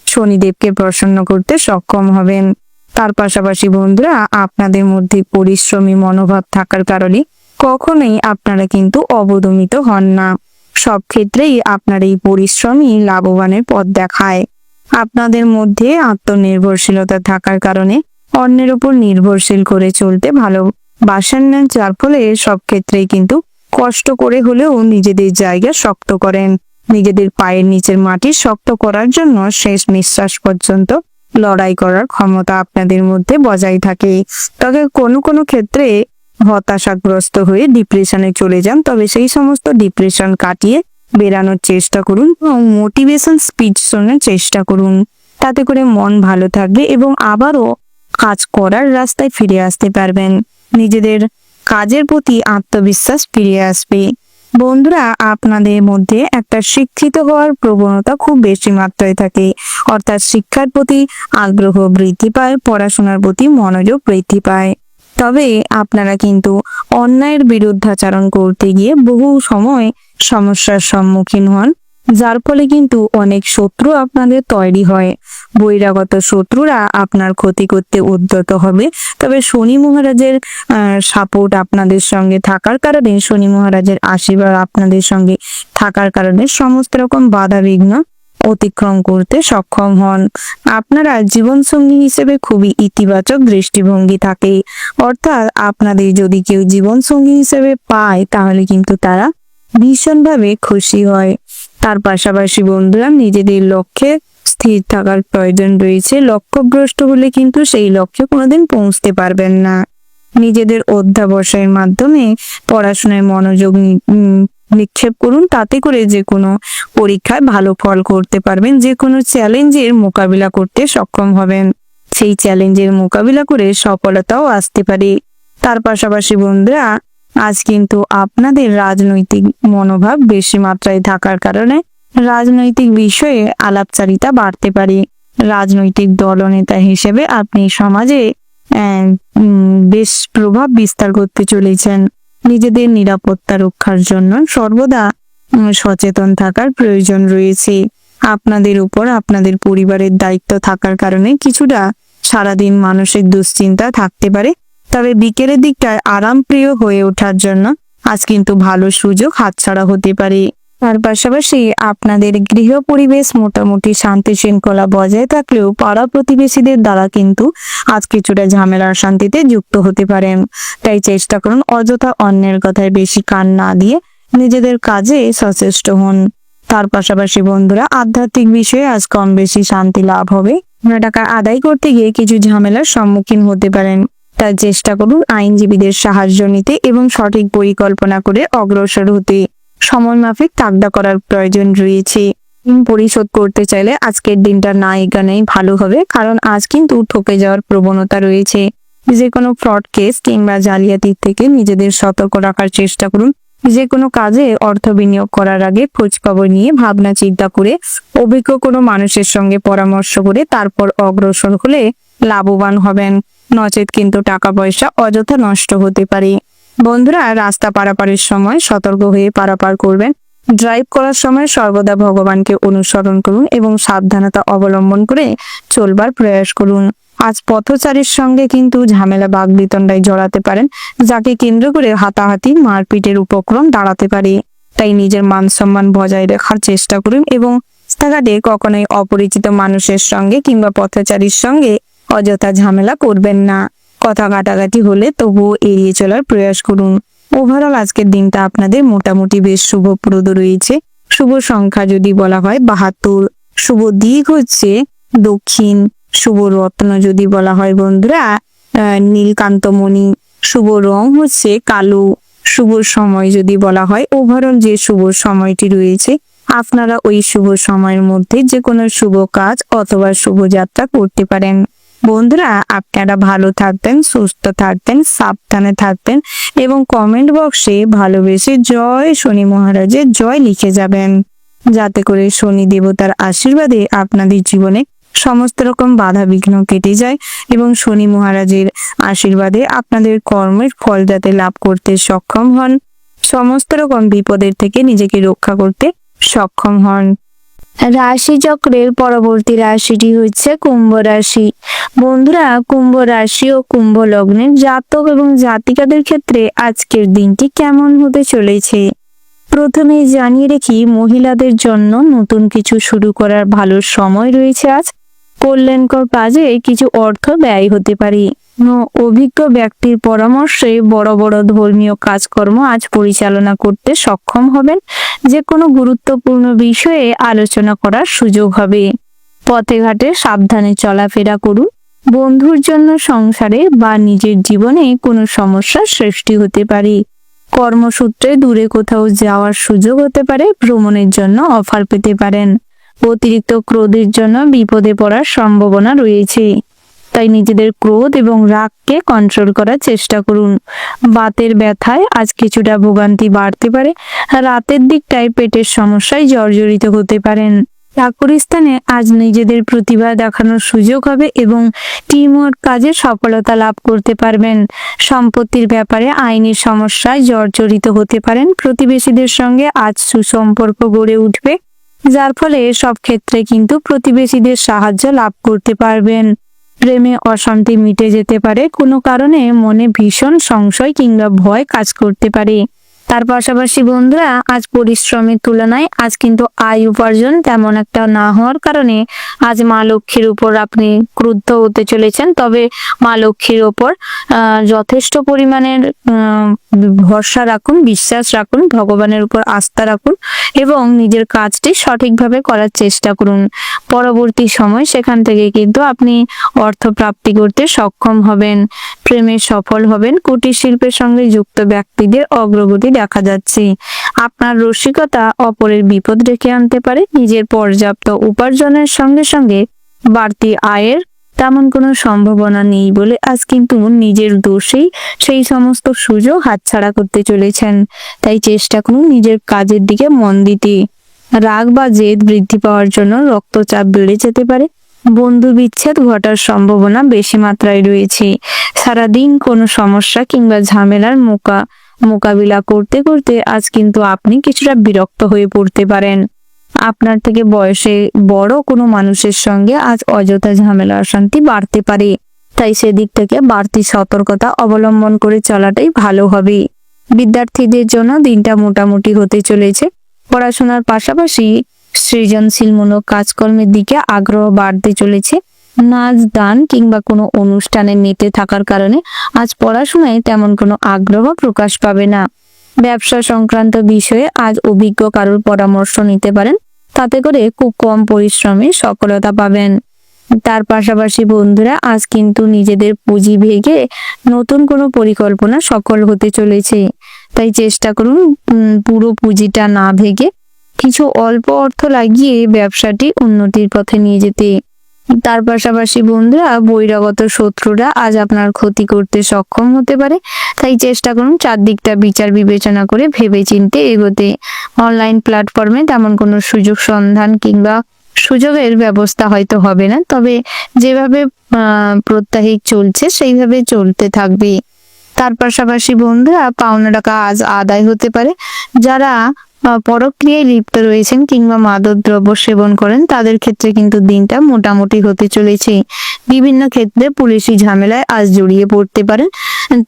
শনিদেবকে প্রসন্ন করতে সক্ষম হবেন। তার পাশাপাশি বন্ধুরা, আপনাদের মধ্যে পরিশ্রমী মনোভাব থাকার কারণে কখনোই আপনারা কিন্তু অবদমিত হন না। সব ক্ষেত্রেই আপনার এই পরিশ্রমই লাভবানের পথ দেখায়। আপনাদের মধ্যে আত্মনির্ভরশীলতা থাকার কারণে অন্যের উপর নির্ভরশীল করে চলতে ভালোবাসেন না, যার ফলে সব ক্ষেত্রেই কিন্তু কষ্ট করে হলেও নিজেদের জায়গা শক্ত করেন। নিজেদের পায়ের নিচের মাটি শক্ত করার জন্য শেষ নিঃশ্বাস পর্যন্ত লড়াই করার ক্ষমতা আপনাদের মধ্যে বজায় থাকে। তবে কোনো কোনো ক্ষেত্রে হতাশাগ্রস্ত হয়ে ডিপ্রেশনে চলে যান, তবে সেই সমস্ত ডিপ্রেশন কাটিয়ে বেরানোর চেষ্টা করুন এবং মোটিভেশন স্পিচ শোনার চেষ্টা করুন। তাতে করে মন ভালো থাকবে এবং আবারও কাজ করার রাস্তায় ফিরে আসতে পারবেন। নিজেদের কাজের প্রতি আত্মবিশ্বাস ফিরে আসবে। বন্ধুরা, আপনাদের মধ্যে একটা শিক্ষিত হওয়ার প্রবণতা খুব বেশি মাত্রায় থাকে, অর্থাৎ শিক্ষার প্রতি আগ্রহ বৃদ্ধি পায়, পড়াশোনার প্রতি মনোযোগ বৃদ্ধি পায়। তবে আপনারা কিন্তু অন্যায়ের বিরুদ্ধাচরণ করতে গিয়ে বহু সময় সমস্যার সম্মুখীন হন, যার ফলে কিন্তু অনেক শত্রু আপনাদের তৈরি হয়। বহিরাগত শত্রুরা আপনার ক্ষতি করতে উদ্যত হবে। তবে শনি মহারাজের সাপোর্ট আপনাদের সঙ্গে থাকার কারণে, শনি মহারাজের আশীর্বাদ আপনাদের সঙ্গে থাকার কারণে সমস্ত রকম বাধা বিঘ্ন অতিক্রম করতে সক্ষম হন। আপনারা জীবনসঙ্গী হিসেবে খুবই ইতিবাচক দৃষ্টিভঙ্গি থাকে, অর্থাৎ আপনাদের যদি কেউ জীবনসঙ্গী হিসেবে পায় তাহলে কিন্তু তারা ভীষণভাবে খুশি হয়। তার পাশাপাশি বন্ধুরা, নিজেদের লক্ষ্যে স্থির থাকার প্রয়োজন রয়েছে। লক্ষ্যভ্রষ্ট হলে কিন্তু সেই লক্ষ্যে কোনোদিন পৌঁছতে পারবেন না। নিজেদের অধ্যাবসায়ের মাধ্যমে পড়াশোনায় মনোযোগ নিক্ষেপ করুন, তাতে করে যে কোনো পরীক্ষায় ভালো ফল করতে পারবেন। যে কোনো চ্যালেঞ্জের মোকাবিলা করতে সক্ষম হবেন, সেই চ্যালেঞ্জের মোকাবিলা করে সফলতাও আসতে পারে। তার পাশাপাশি বন্ধুরা, আজ কিন্তু আপনাদের রাজনৈতিক মনোভাব বেশি মাত্রায় থাকার কারণে রাজনৈতিক বিষয়ে আলাপচারিতা বাড়তে পারে। রাজনৈতিক দলনেতা হিসেবে আপনি সমাজে বেশ প্রভাব বিস্তার করতে চলেছেন। নিজেদের নিরাপত্তা রক্ষার জন্য সর্বদা সচেতন থাকার প্রয়োজন রয়েছে। আপনাদের উপর আপনাদের পরিবারের দায়িত্ব থাকার কারণে কিছুটা সারাদিন মানসিক দুশ্চিন্তা থাকতে পারে, তবে বিকেলের দিকটায় আরামপ্রিয় হয়ে ওঠার জন্য আজ কিন্তু ভালো সুযোগ হাতছাড়া হতে পারে। তার পাশাপাশি আপনাদের গৃহ পরিবেশ মোটামুটি শান্তি শৃঙ্খলা বজায় থাকলেও পাড়া প্রতিবেশীদের দ্বারা কিন্তু আজ কিছুটা ঝামেলার শান্তিতে যুক্ত হতে পারেন। তাই চেষ্টা করুন অযথা অন্যের কথায় বেশি কান না দিয়ে নিজেদের কাজে সচেষ্ট হন। তার পাশাপাশি বন্ধুরা, আধ্যাত্মিক বিষয়ে আজ কম বেশি শান্তি লাভ হবে। টাকা আদায় করতে গিয়ে কিছু ঝামেলার সম্মুখীন হতে পারেন, তার চেষ্টা করুন আইনজীবীদের সাহায্য নিতে এবং সঠিক পরিকল্পনা করে অগ্রসর হতে। সময় মাফিক তাগদা করার প্রয়োজন রয়েছে। ঋণ পরিশোধ করতে চাইলে আজকের দিনটা না এগানেই ভালো হবে, কারণ আজ কিন্তু ঠকে যাওয়ার প্রবণতা রয়েছে। যে কোনো ফ্রড কেস কিংবা জালিয়াতির থেকে নিজেদের সতর্ক রাখার চেষ্টা করুন। যে কোনো কাজে অর্থ বিনিয়োগ করার আগে খোঁজ খবর নিয়ে ভাবনা চিন্তা করে অভিজ্ঞ কোনো মানুষের সঙ্গে পরামর্শ করে তারপর অগ্রসর হলে লাভবান হবেন, নচেত কিন্তু টাকা পয়সা অযথা নষ্ট হতে পারে। বন্ধুরা, রাস্তা পারাপারের সময় সতর্ক হয়ে পারাপার করবেন। ড্রাইভ করার সময় সর্বদা ভগবানকে অনুসরণ করুন এবং সাবধানতা অবলম্বন করে চলবার প্রয়াস করুন। আজ পথচারীর সঙ্গে কিন্তু ঝামেলা বাগবিতণ্ডায় জড়াতে পারেন, যাকে কেন্দ্র করে হাতাহাতি মারপিটের উপক্রম দাঁড়াতে পারে। তাই নিজের মান সম্মান বজায় রাখার চেষ্টা করুন এবং রাস্তাঘাটে কখনোই অপরিচিত মানুষের সঙ্গে কিংবা পথচারীর সঙ্গে অযথা ঝামেলা করবেন না। কথা কাটাকাটি হলে তবুও এড়িয়ে চলার প্রয়াস করুন। ওভারঅল আজকের দিনটা আপনাদের মোটামুটি বেশ শুভপ্রদ রয়েছে। শুভ সংখ্যা যদি বলা হয় 72, শুভ দিক হচ্ছে দক্ষিণ, শুভ রত্ন যদি বলা হয় বন্ধুরা নীলকান্তমণি, শুভ রং হচ্ছে কালো, শুভ সময় যদি বলা হয় ওভারঅল যে শুভ সময়টি রয়েছে আপনারা ওই শুভ সময়ের মধ্যে যে কোনো শুভ কাজ অথবা শুভযাত্রা করতে পারেন। বন্ধুরা, আপনারা ভালো থাকবেন, সুস্থ থাকবেন, সাবধানে থাকবেন এবং কমেন্ট বক্সে ভালোবেসে জয় শনি মহারাজের জয় লিখে যাবেন। যাতে করে শনি দেবতার আশীর্বাদে আপনাদের জীবনে সমস্ত রকম বাধা বিঘ্ন কেটে যায় এবং শনি মহারাজের আশীর্বাদে আপনাদের কর্মের ফল যাতে লাভ করতে সক্ষম হন, সমস্ত রকম বিপদের থেকে নিজেকে রক্ষা করতে সক্ষম হন। রাশি চক্রের পরবর্তী রাশিটি হচ্ছে কুম্ভ রাশি। বন্ধুরা, কুম্ভ রাশি ও কুম্ভ লগ্নের জাতক এবং জাতিকাদের ক্ষেত্রে আজকের দিনটি কেমন হতে চলেছে। প্রথমে জানিয়ে রাখি, মহিলাদের জন্য নতুন কিছু শুরু করার ভালো সময় রয়েছে আজ। কল্যাণকর কাজে কিছু অর্থ ব্যয় হতে পারে। অভিজ্ঞ ব্যক্তির পরামর্শে বড় বড় ধর্মীয় কাজকর্ম আজ পরিচালনা করতে সক্ষম হবেন। যে কোনো গুরুত্বপূর্ণ বিষয়ে আলোচনা করার সুযোগ হবে। পথে ঘাটে সাবধানে চলাফেরা করুন। বন্ধুর জন্য সংসারে বা নিজের জীবনে কোনো সমস্যার সৃষ্টি হতে পারে। কর্মসূত্রে দূরে কোথাও যাওয়ার সুযোগ হতে পারে। ভ্রমণের জন্য অফার পেতে পারেন। অতিরিক্ত ক্রোধের জন্য বিপদে পড়ার সম্ভাবনা রয়েছে, তাই নিজেদের ক্রোধ এবং রাগকে কন্ট্রোল করার চেষ্টা করুন। বাতের ব্যথায় আজ কিছুটা ভোগান্তি বাড়তে পারে। রাতের দিকটায় পেটের সমস্যায় জর্জরিত হতে পারেন। চাকরি স্থানে আজ নিজেদের প্রতিভা দেখানোর সুযোগ হবে এবং টিমওয়ার্ক কাজে সফলতা লাভ করতে পারবেন। সম্পত্তির ব্যাপারে আইনি সমস্যায় জর্জরিত হতে পারেন। প্রতিবেশীদের সঙ্গে আজ সুসম্পর্ক গড়ে উঠবে, যার ফলে সব ক্ষেত্রে কিন্তু প্রতিবেশীদের সাহায্য লাভ করতে পারবেন। প্রেমে অশান্তি মিটে যেতে পারে। কোনো কারণে মনে ভীষণ সংশয় কিংবা ভয় কাজ করতে পারে। তার পাশাপাশি বন্ধুরা, আজ পরিশ্রমের তুলনায় আজ কিন্তু আয় উপার্জন তেমন একটা না হওয়ার কারণে আজ মা লক্ষ্মীর উপর আপনি ক্রুদ্ধ হতে চলেছেন। তবে মা লক্ষ্মীর ওপর যথেষ্ট পরিমাণের ভরসা রাখুন, বিশ্বাস রাখুন, ভগবানের উপর আস্থা রাখুন এবং নিজের কাজটি সঠিকভাবে করার চেষ্টা করুন। পরবর্তী সময় সেখান থেকে কিন্তু আপনি অর্থ প্রাপ্তি করতে সক্ষম হবেন। প্রেমে সফল হবেন। কুটির শিল্পের সঙ্গে যুক্ত ব্যক্তিদের অগ্রগতি দেখা যাচ্ছে। আপনার রসিকতা অপরের বিপদ ডেকে আনতে পারে। নিজের পর্যাপ্ত উপার্জনের সঙ্গে সঙ্গে বাড়তি আয়ের তেমন কোনো সম্ভাবনা নেই বলে আজ কিন্তু নিজের দোষেই সেই সমস্ত সুযোগ হাতছাড়া করতে চলেছেন। তাই চেষ্টা করুন নিজের কাজের দিকে মন দিতে। রাগ বা জেদ বৃদ্ধি পাওয়ার জন্য রক্তচাপ বেড়ে যেতে পারে। বন্ধু বিচ্ছেদ ঘটার সম্ভাবনা বেশি মাত্রায় রয়েছে। সারাদিন কোনো সমস্যা কিংবা ঝামেলার মোকাবিলা করতে করতে আজ কিন্তু আপনি কিছুটা বিরক্ত হয়ে পড়তে পারেন। আপনার থেকে বয়সে বড় কোনো মানুষের সঙ্গে আজ অযথা ঝামেলা অশান্তি বাড়তে পারে। তাই সেদিক থেকে বাড়তি সতর্কতা অবলম্বন করে চলাটাই ভালো হবে। বিদ্যার্থীদের জন্য দিনটা মোটামুটি হতে চলেছে। পড়াশোনার পাশাপাশি সৃজনশীলমূলক কাজকর্মের দিকে আগ্রহ বাড়তে চলেছে। নাচ, গান কিংবা কোনো অনুষ্ঠানে মেতে থাকার কারণে আজ পড়াশোনায় তেমন কোনো আগ্রহ প্রকাশ পাবে না। ব্যবসা সংক্রান্ত বিষয়ে আজ অভিজ্ঞ কারোর পরামর্শ নিতে পারেন। তাতে করে খুব কম পরিশ্রমে সফলতা পাবেন। তার পাশাপাশি বন্ধুরা, আজ কিন্তু নিজেদের পুঁজি ভেঙে নতুন কোনো পরিকল্পনা সফল হতে চলেছে। তাই চেষ্টা করুন পুরো পুঁজিটা না ভেঙে কিছু অল্প অর্থ লাগিয়ে ব্যবসাটি উন্নতির পথে নিয়ে যেতে। তার পাশাপাশি বন্ধুরা, বহিরাগত শত্রুরা আজ আপনার ক্ষতি করতে সক্ষম হতে পারে। তাই চেষ্টা করুন চারদিকটা বিচার বিবেচনা করে ভেবেচিন্তে এগোতে। অনলাইন প্ল্যাটফর্মে তেমন কোনো সুযোগ সন্ধান কিংবা সুযোগের ব্যবস্থা হয়তো হবে না, তবে যেভাবে প্রত্যাহিক চলছে সেইভাবে চলতে থাকবে। তার পাশাপাশি বন্ধুরা, পাওনা টাকা আজ আদায় হতে পারে। যারা পরক্রিয়ায় লিপ্ত রয়েছেন কিংবা মাদক দ্রব্য সেবন করেন তাদের ক্ষেত্রে কিন্তু দিনটা মোটামুটি হতে চলেছে। বিভিন্ন ক্ষেত্রে পুলিশি ঝামেলায় আজ জড়িয়ে পড়তে পারেন।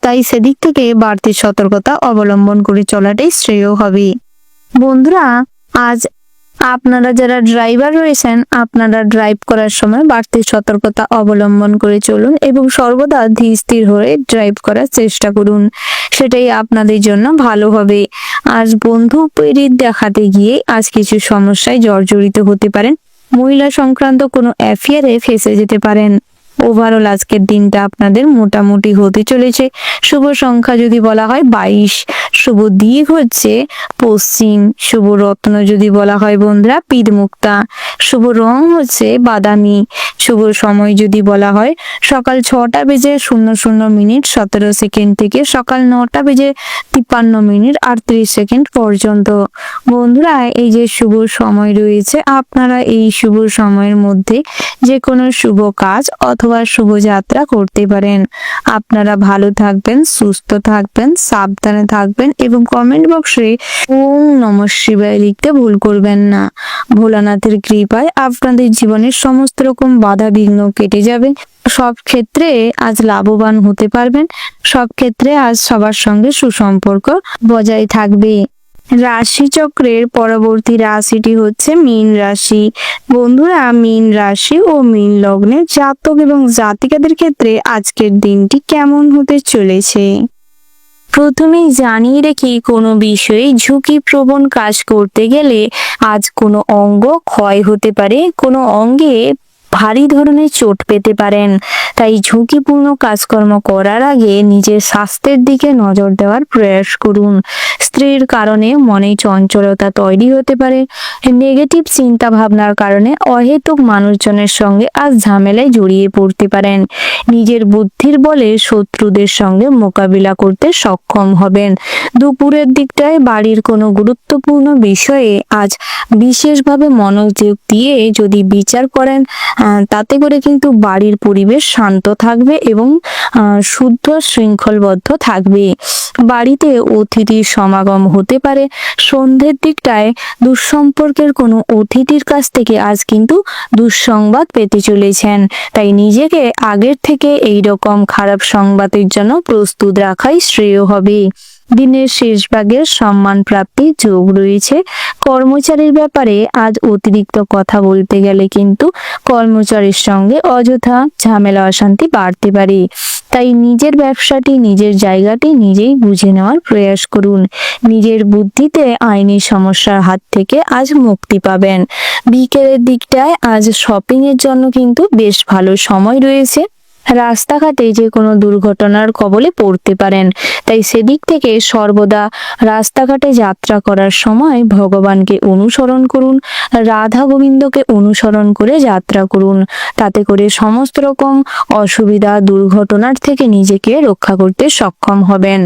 তাই সেদিক থেকে বাড়তি সতর্কতা অবলম্বন করে চলাটাই শ্রেয় হবে। বন্ধুরা, আজ আপনারা যারা ড্রাইভার রয়েছেন, আপনারা ড্রাইভ করার সময় বাড়তি সতর্কতা অবলম্বন করে চলুন এবং সর্বদা ধীর স্থির হয়ে ড্রাইভ করার চেষ্টা করুন। সেটাই আপনাদের জন্য ভালো হবে। আজ বন্ধু প্রীতি দেখাতে গিয়ে আজ কিছু সমস্যায় জর্জরিত হতে পারেন। মহিলা সংক্রান্ত কোনো অ্যাফেয়ারে ফেঁসে যেতে পারেন। ওভারঅল আজকের দিনটা আপনাদের মোটামুটি হতে চলেছে। শুভ সংখ্যা যদি বলা হয় 22, শুভ দিক হচ্ছে পশ্চিম, শুভ রত্ন যদি বলা হয় বন্ধুরা পীরমুক্তা, শুভ রং হচ্ছে বাদামি, শুভ সময় যদি বলা হয় সকাল 6:00:00 থেকে সকাল 9:53:38 পর্যন্ত। বন্ধুরা এই যে শুভ সময় রয়েছে, আপনারা এই শুভ সময়ের মধ্যে যে কোনো শুভ কাজ অথবা শুভযাত্রা করতে পারেন। আপনারা ভালো থাকবেন, সুস্থ থাকবেন, সাবধানে থাকবেন এবং কমেন্ট বক্সে ওম নমঃ শিবায় লিখতে ভুল করবেন না। ভোলানাথের কৃপায় আপনাদের জীবনের সমস্ত রকম বাধা বিঘ্ন কেটে যাবে। সব ক্ষেত্রে আজ লাভবান হতে পারবেন। সব ক্ষেত্রে আজ সবার সঙ্গে সুসম্পর্ক বজায় থাকবে। রাশিচক্রের পরবর্তী রাশিটি হচ্ছে মীন রাশি। বন্ধুরা মীন রাশি ও মীন লগ্নের জাতক এবং জাতিকাদের ক্ষেত্রে আজকের দিনটি কেমন হতে চলেছে। প্রথমেই জানিয়ে রেখি, কোনো বিষয়ে ঝুঁকিপ্রবণ কাজ করতে গেলে আজ কোনো অঙ্গ ক্ষয় হতে পারে, কোনো অঙ্গে ভারী ধরনের চোট পেতে পারেন। তাই ঝুঁকিপূর্ণ কাজকর্ম করার আগে নিজের স্বাস্থ্যের দিকে নজর দেওয়ার প্রয়াস করুন। স্ত্রীর কারণে মনে চঞ্চলতা তৈরি হতে পারে। নেগেটিভ চিন্তা ভাবনার কারণে অহেতুক মানুষজনের সঙ্গে আজ ঝামেলায় জড়িয়ে পড়তে পারেন। নিজের বুদ্ধির বলে শত্রুদের সঙ্গে মোকাবিলা করতে সক্ষম হবেন। দুপুরের দিকটায় বাড়ির কোনো গুরুত্বপূর্ণ বিষয়ে আজ বিশেষভাবে মনোযোগ দিয়ে যদি বিচার করেন, তাতে করে কিন্তু বাড়ির পরিবেশ শান্ত থাকবে এবং শুদ্ধ শৃঙ্খলবদ্ধ থাকবে। বাড়িতে অতিথির সমাগম হতে পারে। সন্ধ্যের দিকটায় দুঃসম্পর্কের কোনো অতিথির কাছ থেকে আজ কিন্তু দুঃসংবাদ পেতে চলেছেন। তাই নিজেকে আগের থেকে এই রকম খারাপ সংবাদের জন্য প্রস্তুত রাখাই শ্রেয় হবে। দিনের শেষ ভাগের সম্মান প্রাপ্তির যোগ রয়েছে। কর্মচারীর ব্যাপারে আজ অতিরিক্ত কথা বলতে গেলে কিন্তু কর্মচারীর সঙ্গে অযথা ঝামেলা অশান্তি বাড়তে পারে। তাই নিজের ব্যবসাটি, নিজের জায়গাটি নিজেই বুঝে নেওয়ার প্রয়াস করুন। নিজের বুদ্ধিতে আইনি সমস্যার হাত থেকে আজ মুক্তি পাবেন। বিকেলের দিকটায় আজ শপিং এর জন্য কিন্তু বেশ ভালো সময় রয়েছে। রাস্তাঘাটে যে কোনো দুর্ঘটনার কবলে পড়তে পারেন। তাই সেদিক থেকে সর্বদা রাস্তাঘাটে যাত্রা করার সময় ভগবানকে অনুসরণ করুন, রাধা গোবিন্দকে অনুসরণ করে যাত্রা করুন। তাতে করে সমস্ত রকম অসুবিধা, দুর্ঘটনার থেকে নিজেকে রক্ষা করতে সক্ষম হবেন।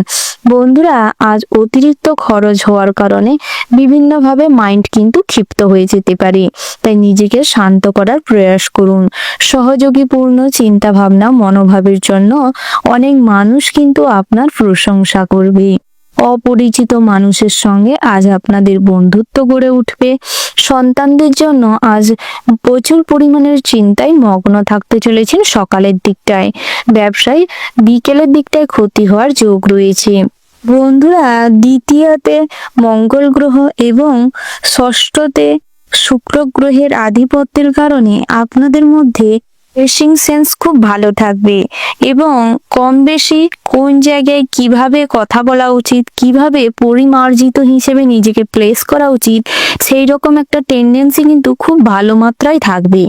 বন্ধুরা আজ অতিরিক্ত খরচ হওয়ার কারণে বিভিন্নভাবে মাইন্ড কিন্তু ক্ষিপ্ত হয়ে যেতে পারে। তাই নিজেকে শান্ত করার প্রয়াস করুন। সহযোগীপূর্ণ চিন্তা ভাবনা মনোভাবের জন্য অনেক মানুষ কিন্তু আপনার প্রশংসা করবে। অপরিচিত মানুষের সঙ্গে আজ আপনাদের বন্ধুত্ব গড়ে উঠবে। সন্তানদের জন্য আজ প্রচুর পরিমাণের চিন্তায় মগ্ন থাকতে চলেছেন সকালের দিকটায়। ব্যবসায় বিকেলের দিকটায় ক্ষতি হওয়ার যোগ রয়েছে। বন্ধুরা দ্বিতীয়তে মঙ্গল গ্রহ এবং ষষ্ঠতে শুক্র গ্রহের আধিপত্যের কারণে আপনাদের মধ্যে ড্রেসিং সেন্স খুব ভালো থাকবে এবং কম বেশি কোন জায়গায় কিভাবে কথা বলা উচিত, কিভাবে পরিমার্জিত হিসেবে নিজেকে প্লেস করা উচিত, সেই রকম একটা টেন্ডেন্সি কিন্তু খুব ভালো মাত্রায় থাকবে,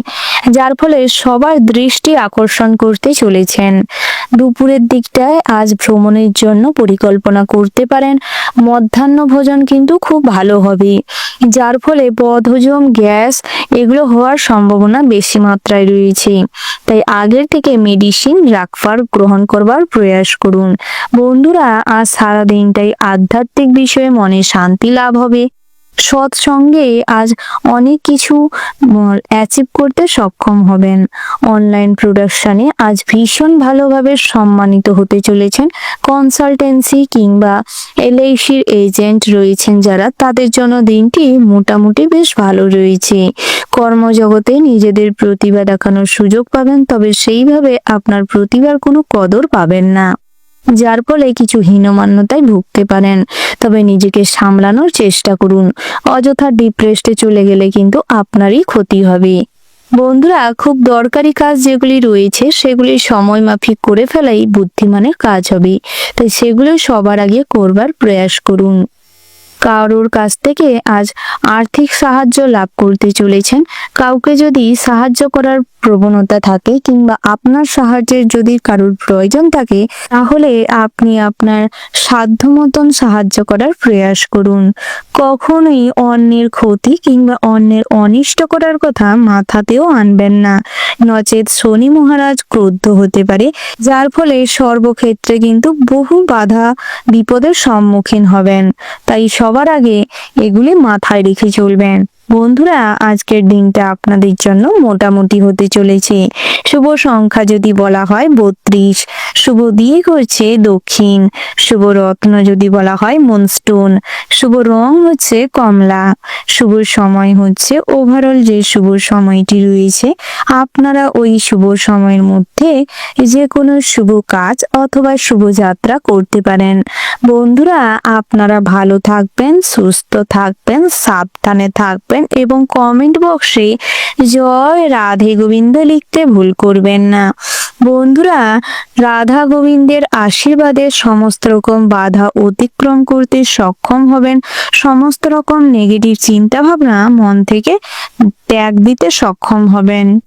যার ফলে সবার দৃষ্টি আকর্ষণ করতে চলেছেন। দুপুরের দিকটায় আজ ভ্রমণের জন্য পরিকল্পনা করতে পারেন। মধ্যাহ্ন ভোজন কিন্তু খুব ভালো হবে, যার ফলে বদহজম, গ্যাস এগুলো হওয়ার সম্ভাবনা বেশি মাত্রায় রয়েছে। তাই আগের থেকে মেডিসিন গ্রহণ করবার প্রয়াস করুন। বন্ধুরা আজ সারা দিনটাই আধ্যাত্মিক বিষয়ে মনে শান্তি লাভ হবে। সৎসঙ্গে আজ অনেক কিছু অ্যাচিভ করতে সক্ষম হবেন। অনলাইন প্রোডাকশনে আজ ভীষণ ভালোভাবে সম্মানিত হতে চলেছেন। কনসালটেন্সি কিংবা এলআইসির এজেন্ট রয়েছেন যারা, তাদের জন্য দিনটি মোটামুটি বেশ ভালো রয়েছে। কর্মজগতে নিজেদের প্রতিভা দেখানোর সুযোগ পাবেন, তবে সেইভাবে আপনার প্রতিভার কোনো কদর পাবেন না, যার ফলে কিছু হীনমান্যতায় ভুগতে পারেন। তবে নিজেকে সামলানোর চেষ্টা করুন। অযথা ডিপ্রেসডে চলে গেলে কিন্তু আপনারই ক্ষতি হবে। বন্ধুরা খুব দরকারি কাজ যেগুলি রয়েছে সেগুলি সময় মাফিক করে ফেলাই বুদ্ধিমানের কাজ হবে। তাই সেগুলো সবার আগে করবার প্রয়াস করুন। কারোর কাছ থেকে আজ আর্থিক সাহায্য লাভ করতে চলেছেন। কাউকে যদি সাহায্য করার প্রবণতা থাকে কিংবা আপনার সাহায্যের যদি কারোর প্রয়োজন থাকে, তাহলে আপনি আপনার সাধ্য মতন সাহায্য করার প্রয়াস করুন। কখনোই অন্যের ক্ষতি কিংবা অন্যের অনিষ্ট করার কথা মাথাতেও আনবেন না, নচেৎ শনি মহারাজ ক্রুদ্ধ হতে পারে, যার ফলে সর্বক্ষেত্রে কিন্তু বহু বাধা বিপদের সম্মুখীন হবেন। তাই সবার আগে এগুলি মাথায় রেখে চলবেন। বন্ধুরা, আজকের দিনটা আপনাদের জন্য মোটামুটি হতে চলেছে। শুভ সংখ্যা যদি বলা হয় 32, শুভ দিক হচ্ছে দক্ষিণ, শুভ রত্ন যদি বলা হয় মুনস্টোন, শুভ রং হচ্ছে কমলা, শুভ সময় হচ্ছে ওভারঅল যে শুভ সময়টি রয়েছে, আপনারা ওই শুভ সময়ের মধ্যে যে কোনো শুভ কাজ অথবা শুভ যাত্রা করতে পারেন। বন্ধুরা, আপনারা ভালো থাকবেন, সুস্থ থাকবেন, সাবধানে থাকবেন এবং কমেন্ট বক্সে জয় রাধে গোবিন্দ লিখতে ভুল করবেন না। বন্ধুরা, রাধা গোবিন্দের আশীর্বাদে সমস্ত রকম বাধা অতিক্রম করতে সক্ষম হবেন, সমস্ত রকম নেগেটিভ চিন্তা ভাবনা মন থেকে ত্যাগ দিতে সক্ষম হবেন।